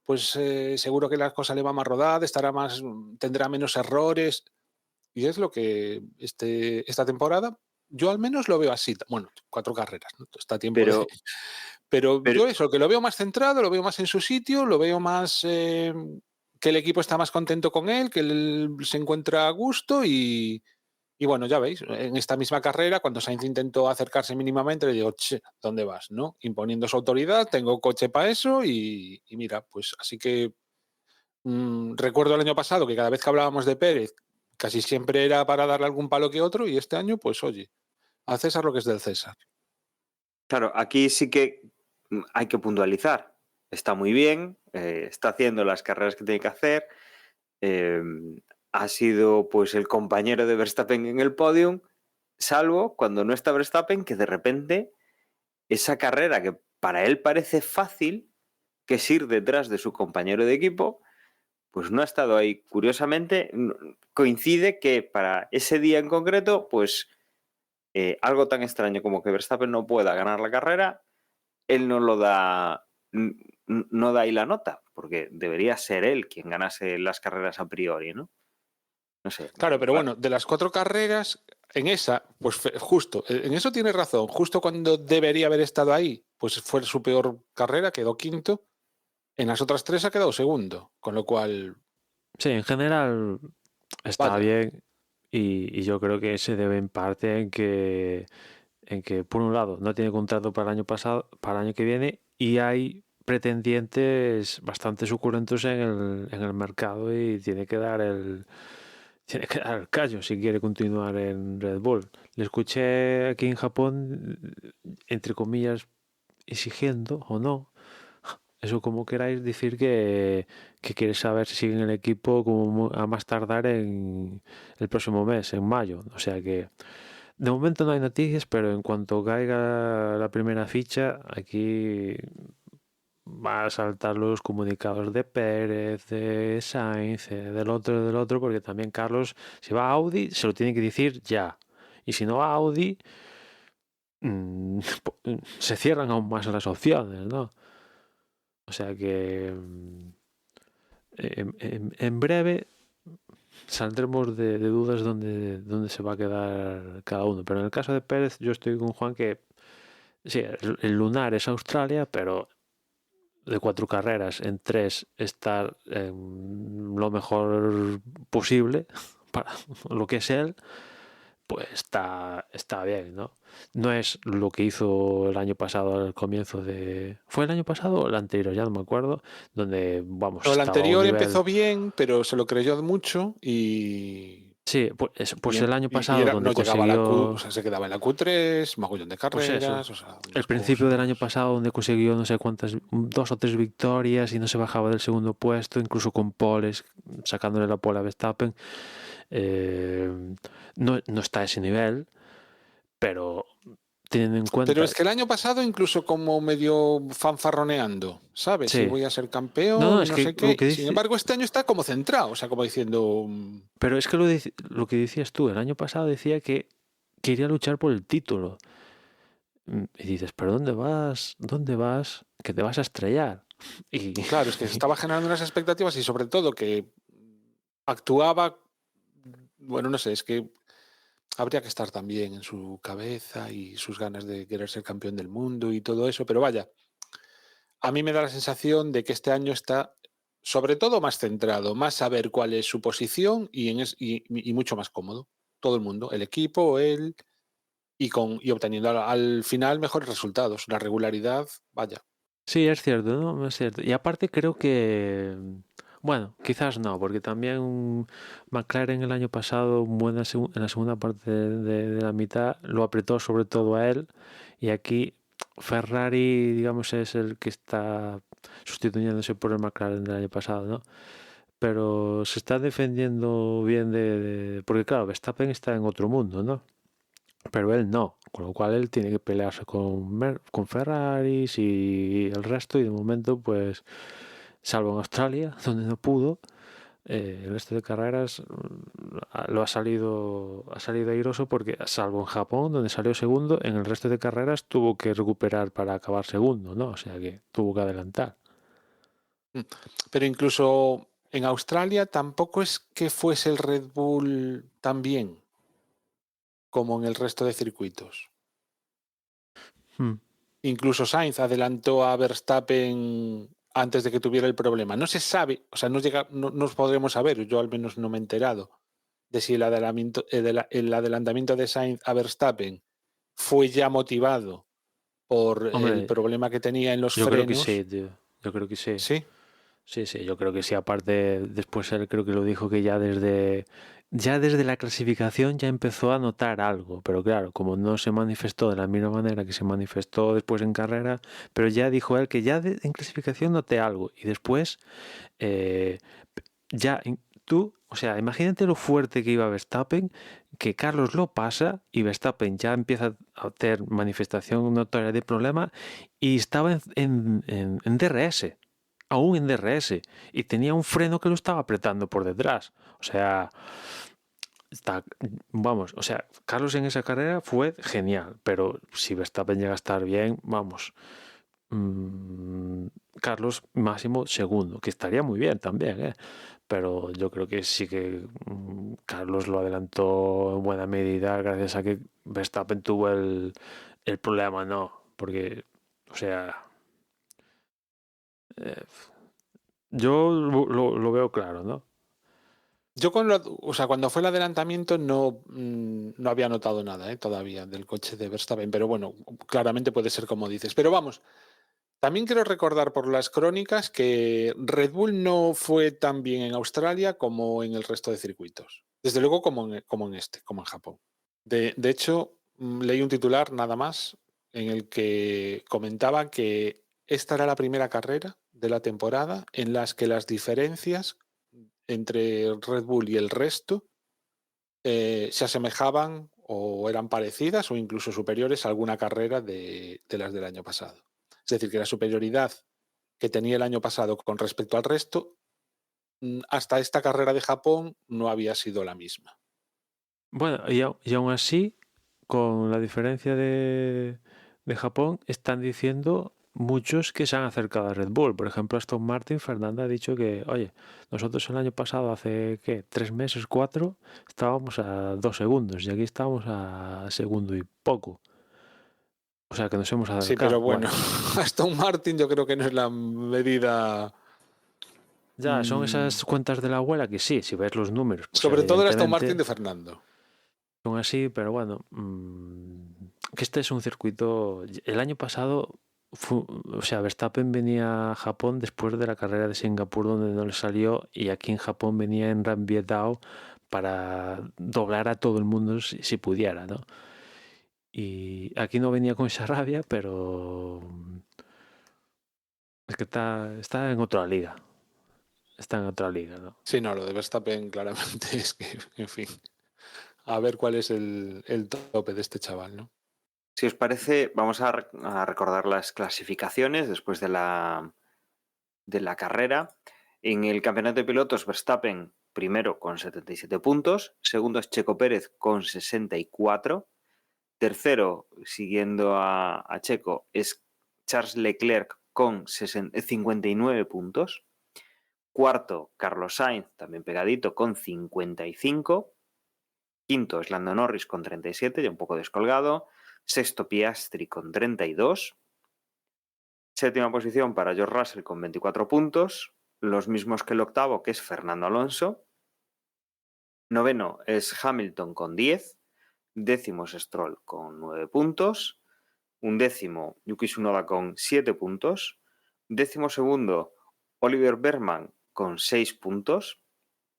pues seguro que las cosas le van más rodadas, tendrá menos errores. Y es lo que esta temporada, yo al menos lo veo así. Bueno, 4 carreras, ¿no? Está a tiempo Pero, Pero yo eso, que lo veo más centrado, lo veo más en su sitio, lo veo más que el equipo está más contento con él, que él se encuentra a gusto y bueno, ya veis, en esta misma carrera, cuando Sainz intentó acercarse mínimamente, le digo, che, ¿dónde vas? ¿No? Imponiendo su autoridad, tengo coche para eso y mira, pues así que recuerdo el año pasado que cada vez que hablábamos de Pérez, casi siempre era para darle algún palo que otro y este año, pues oye, a César lo que es del César. claro, aquí sí que hay que puntualizar. Está muy bien, está haciendo las carreras que tiene que hacer, ha sido pues el compañero de Verstappen en el podium, salvo cuando no está Verstappen, que de repente esa carrera que para él parece fácil, que es ir detrás de su compañero de equipo, pues no ha estado ahí. Curiosamente, coincide que para ese día en concreto, pues algo tan extraño como que Verstappen no pueda ganar la carrera, él no lo da, no da ahí la nota, porque debería ser él quien ganase las carreras a priori, ¿no? No sé. Claro, pero bueno, de las 4 carreras, en esa, pues justo, en eso tienes razón, justo cuando debería haber estado ahí, pues fue su peor carrera, quedó quinto, en las otras 3 ha quedado segundo, con lo cual... Sí, en general está Vaya. bien y yo creo que se debe en parte en que por un lado no tiene contrato para el año pasado, para el año que viene y hay pretendientes bastante suculentos en el mercado y tiene que dar el callo si quiere continuar en Red Bull. Le escuché aquí en Japón, entre comillas, exigiendo o no, eso como queráis decir que quiere saber si sigue en el equipo como a más tardar en el próximo mes, en mayo. O sea que de momento no hay noticias, pero en cuanto caiga la primera ficha, aquí va a saltar los comunicados de Pérez, de Sainz, del otro, porque también Carlos, si va a Audi, se lo tiene que decir ya. Y si no va a Audi, se cierran aún más las opciones, ¿no? O sea que en breve saldremos de dudas dónde se va a quedar cada uno. Pero en el caso de Pérez, yo estoy con Juan que sí, el lunar es Australia, pero de 4 carreras, en 3 estar lo mejor posible para lo que es él, pues está bien, ¿no? No es lo que hizo el año pasado al comienzo de... ¿Fue el año pasado o el anterior? Ya no me acuerdo. Donde, vamos, No, el estaba a un anterior nivel... empezó bien, pero se lo creyó mucho Sí, pues el año y pasado donde no llegaba a la Q, o consiguió... sea, se quedaba en la Q3, mogollón de Pues eso, carreras, o sea, el unas principio del año cosas. pasado donde consiguió no sé cuántas, 2 o 3 victorias y no se bajaba del segundo puesto, incluso con poles, sacándole la pole a Verstappen. eh, no está a ese nivel, pero teniendo en Pero cuenta... es que el año pasado incluso como medio fanfarroneando, ¿sabes? Si Sí, voy a ser no, campeón y es no que sé lo qué. que Y sin dice... embargo, este año está como centrado, o sea, como diciendo, Pero es que lo que decías tú, el año pasado decía que quería luchar por el título. Y dices, pero ¿dónde vas? ¿Dónde vas? Que te vas a estrellar. Y claro, es que se estaba generando unas expectativas y sobre todo que actuaba, bueno, no sé, es que habría que estar también en su cabeza y sus ganas de querer ser campeón del mundo y todo eso, pero vaya, a mí me da la sensación de que este año está sobre todo más centrado, más saber cuál es su posición y mucho más cómodo. Todo el mundo, el equipo, él, y obteniendo al final mejores resultados. La regularidad, vaya. sí, es cierto, ¿no? Es cierto. Y aparte creo que, bueno, quizás no, porque también McLaren el año pasado, en la segunda parte de la mitad, lo apretó sobre todo a él. Y aquí Ferrari, digamos, es el que está sustituyéndose por el McLaren del año pasado, ¿no? Pero se está defendiendo bien porque claro, Verstappen está en otro mundo, ¿no? Pero él no, con lo cual él tiene que pelearse con Ferraris y el resto, y de momento, pues, salvo en Australia, donde no pudo, el resto de carreras ha salido airoso porque, salvo en Japón, donde salió segundo, en el resto de carreras tuvo que recuperar para acabar segundo, ¿no? O sea que tuvo que adelantar. Pero incluso en Australia tampoco es que fuese el Red Bull tan bien como en el resto de circuitos. Hmm. Incluso Sainz adelantó a Verstappen antes de que tuviera el problema. No se sabe, o sea, no nos podremos saber, yo al menos no me he enterado de si el adelantamiento de Sainz a Verstappen fue ya motivado por el Hombre, problema que tenía en los yo creo que sí, frenos. tío. Yo creo que sí. Sí, Sí, yo creo que sí. Aparte, después él creo que lo dijo que ya desde la clasificación ya empezó a notar algo. Pero claro, como no se manifestó de la misma manera que se manifestó después en carrera, pero ya dijo él que en clasificación noté algo. Y después, eh, ya tú, o sea, imagínate lo fuerte que iba Verstappen, que Carlos lo pasa y Verstappen ya empieza a tener manifestación notoria de problema y estaba en DRS, aún en DRS, y tenía un freno que lo estaba apretando por detrás. O sea, vamos, o sea, Carlos en esa carrera fue genial, pero si Verstappen llega a estar bien, vamos, Carlos máximo segundo, que estaría muy bien también, ¿eh? Pero yo creo que sí que Carlos lo adelantó en buena medida gracias a que Verstappen tuvo el problema, ¿no? Porque, o sea, eh, yo lo veo claro, ¿no? yo o sea, cuando fue el adelantamiento no había notado nada todavía del coche de Verstappen, pero bueno, claramente puede ser como dices. Pero vamos, también quiero recordar por las crónicas que Red Bull no fue tan bien en Australia como en el resto de circuitos. Desde luego como en Japón. De hecho, leí un titular nada más en el que comentaba que esta era la primera carrera de la temporada en las que las diferencias entre Red Bull y el resto se asemejaban o eran parecidas o incluso superiores a alguna carrera de las del año pasado. Es decir, que la superioridad que tenía el año pasado con respecto al resto, hasta esta carrera de Japón no había sido la misma. Bueno, y aún así, con la diferencia de Japón, están diciendo muchos que se han acercado a Red Bull. Por ejemplo, Aston Martin, Fernanda ha dicho que, oye, nosotros el año pasado, hace, ¿qué? 3 meses, 4, estábamos a 2 segundos y aquí estamos a segundo y poco. O sea que nos hemos Sí, pero acercado. bueno, Bueno, Aston Martin yo creo que no es la medida. ya son esas cuentas de la abuela que sí, si ves los números, pues Sobre todo el Aston Martin evidentemente. de Fernando. Son así, pero bueno, que este es un circuito. El año pasado, o sea, Verstappen venía a Japón después de la carrera de Singapur donde no le salió, y aquí en Japón venía en Rambiedao para doblar a todo el mundo si pudiera, ¿no? Y aquí no venía con esa rabia, pero es que está en otra liga. Está en otra liga, ¿no? Sí, no, lo de Verstappen claramente es que, en fin, a ver cuál es el tope de este chaval, ¿no? Si os parece, vamos a recordar las clasificaciones después de la carrera. En el campeonato de pilotos, Verstappen primero con 77 puntos, segundo es Checo Pérez con 64, tercero, siguiendo a Checo, es Charles Leclerc con 59 puntos, cuarto Carlos Sainz, también pegadito, con 55, quinto es Lando Norris con 37, ya un poco descolgado, sexto Piastri con 32, séptima posición para George Russell con 24 puntos, los mismos que el octavo, que es Fernando Alonso. Noveno es Hamilton con 10, décimo es Stroll con 9 puntos, undécimo Yuki Tsunoda con 7 puntos, décimo segundo Oliver Bergman con 6 puntos,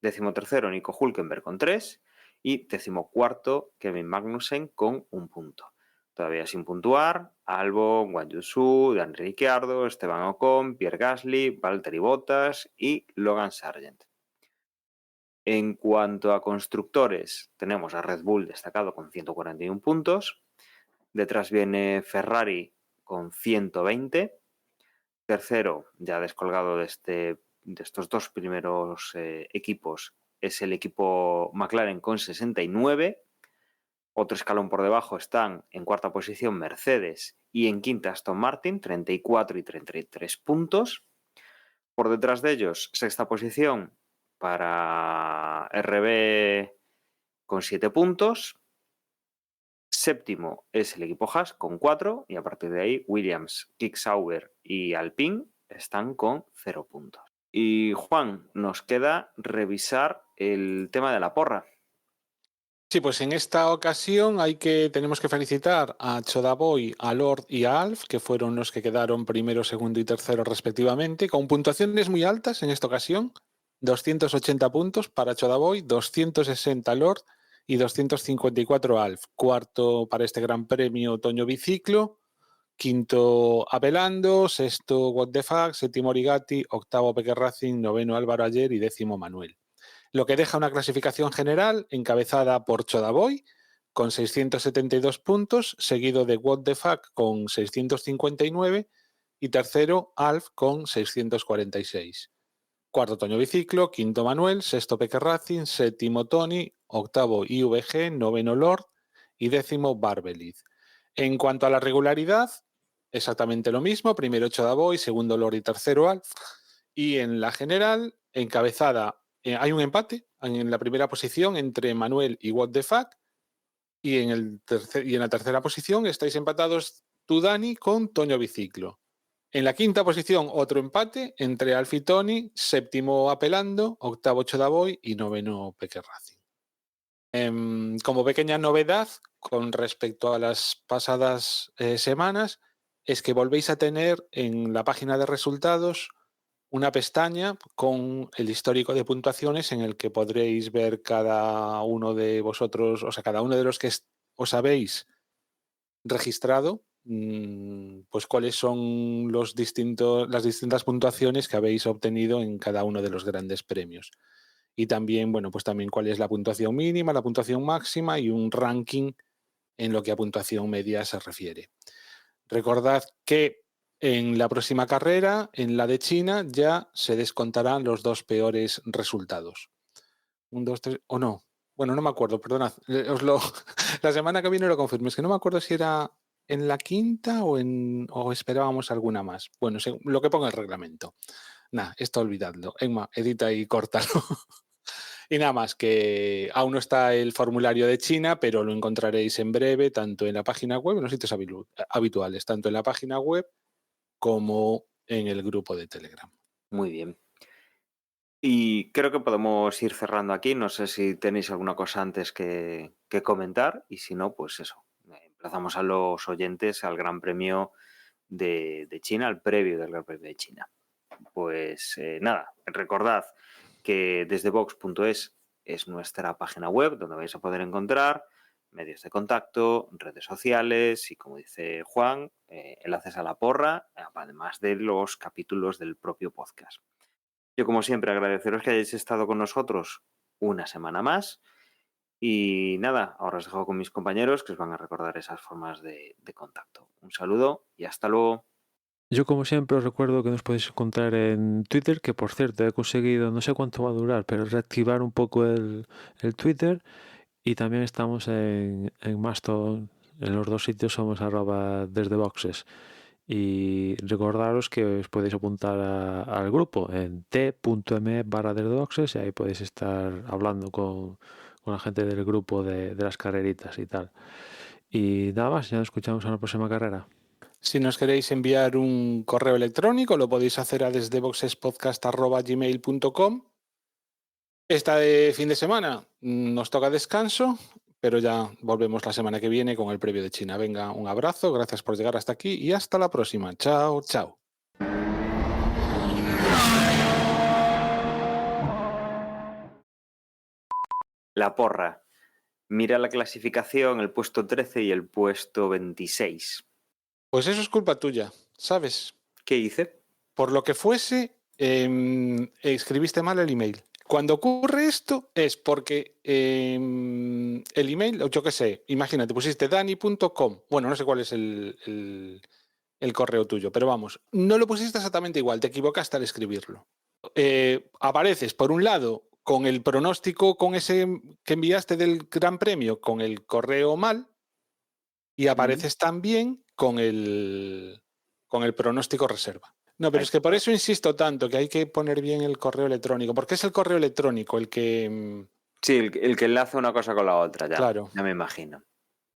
décimo tercero Nico Hülkenberg con 3 y décimo cuarto Kevin Magnussen con 1 punto. Todavía sin puntuar, Albon, Guan Yu Zhou, Dan Ricciardo, Esteban Ocon, Pierre Gasly, Valtteri Bottas y Logan Sargent. En cuanto a constructores, tenemos a Red Bull destacado con 141 puntos. Detrás viene Ferrari con 120. Tercero, ya descolgado de estos dos primeros equipos, es el equipo McLaren con 69. Otro escalón por debajo están en cuarta posición Mercedes y en quinta Aston Martin, 34 y 33 puntos. Por detrás de ellos, sexta posición para RB con 7 puntos. Séptimo es el equipo Haas con 4 y a partir de ahí Williams, Kick-Sauber y Alpine están con 0 puntos. Y Juan, nos queda revisar el tema de la porra. Sí, pues en esta ocasión tenemos que felicitar a Chodaboy, a Lord y a Alf, que fueron los que quedaron primero, segundo y tercero respectivamente, con puntuaciones muy altas en esta ocasión. 280 puntos para Chodaboy, 260 Lord y 254 Alf. Cuarto para este gran premio otoño biciclo, quinto Abelando, sexto What the Fuck, séptimo Origati, octavo Peque Racing, noveno Álvaro Ayer y décimo Manuel. Lo que deja una clasificación general encabezada por Chodaboy con 672 puntos, seguido de What the Fuck con 659 y tercero Alf con 646. Cuarto Toño Biciclo, quinto Manuel, sexto Peque Racing, séptimo Tony, octavo IVG, noveno Lord y décimo Barbeliz. En cuanto a la regularidad, exactamente lo mismo, primero Chodaboy, segundo Lord y tercero Alf. Y en la general, encabezada, hay un empate en la primera posición entre Manuel y What the Fuck, y en la tercera posición estáis empatados tú, Dani, con Toño Biciclo. En la quinta posición, otro empate entre Alf y Tony, séptimo Apelando, octavo Chodaboy y noveno Peque Racing. Como pequeña novedad con respecto a las pasadas semanas, es que volvéis a tener en la página de resultados una pestaña con el histórico de puntuaciones en el que podréis ver cada uno de vosotros, o sea, cada uno de los que os habéis registrado, pues cuáles son las distintas puntuaciones que habéis obtenido en cada uno de los grandes premios. Y también, bueno, pues también cuál es la puntuación mínima, la puntuación máxima y un ranking en lo que a puntuación media se refiere. Recordad que en la próxima carrera, en la de China, ya se descontarán los dos peores resultados. 1, 2, 3, o no. Bueno, no me acuerdo, perdonad. La semana que viene lo confirmo. Es que no me acuerdo si era en la quinta o esperábamos alguna más. Bueno, lo que ponga el reglamento. Nada, esto olvidadlo. Emma, edita y córtalo. Y nada más, que aún no está el formulario de China, pero lo encontraréis en breve, tanto en la página web, en los sitios habituales, tanto en la página web como en el grupo de Telegram. Muy bien. Y creo que podemos ir cerrando aquí. No sé si tenéis alguna cosa antes que comentar. Y si no, pues eso. Emplazamos a los oyentes al Gran Premio de China, al previo del Gran Premio de China. Pues nada, recordad que desde Vox.es es nuestra página web donde vais a poder encontrar medios de contacto, redes sociales y, como dice Juan, enlaces a la porra, además de los capítulos del propio podcast. Yo, como siempre, agradeceros que hayáis estado con nosotros una semana más. Y nada, ahora os dejo con mis compañeros que os van a recordar esas formas de contacto. Un saludo y hasta luego. Yo, como siempre, os recuerdo que nos podéis encontrar en Twitter, que por cierto he conseguido, no sé cuánto va a durar, pero reactivar un poco el Twitter. Y también estamos en Mastodon. En los dos sitios somos @desdeboxes. Y recordaros que os podéis apuntar al grupo en t.me/desdeboxes y ahí podéis estar hablando con la gente del grupo de las carreritas y tal. Y nada más, ya nos escuchamos en la próxima carrera. Si nos queréis enviar un correo electrónico, lo podéis hacer a desdeboxespodcast@gmail.com. Esta de fin de semana nos toca descanso, pero ya volvemos la semana que viene con el previo de China. Venga, un abrazo, gracias por llegar hasta aquí y hasta la próxima. Chao, chao. La porra. Mira la clasificación, el puesto 13 y el puesto 26. Pues eso es culpa tuya, ¿sabes? ¿Qué hice? Por lo que fuese, escribiste mal el email. Cuando ocurre esto es porque el email, yo qué sé, imagínate, pusiste dani.com. Bueno, no sé cuál es el correo tuyo, pero vamos, no lo pusiste exactamente igual, te equivocaste al escribirlo. Apareces, por un lado, con el pronóstico con ese que enviaste del Gran Premio, con el correo mal, y apareces también con el pronóstico reserva. No, pero es que por eso insisto tanto que hay que poner bien el correo electrónico, porque es el correo electrónico el que... Sí, el que enlaza una cosa con la otra, ya. Claro. Ya me imagino.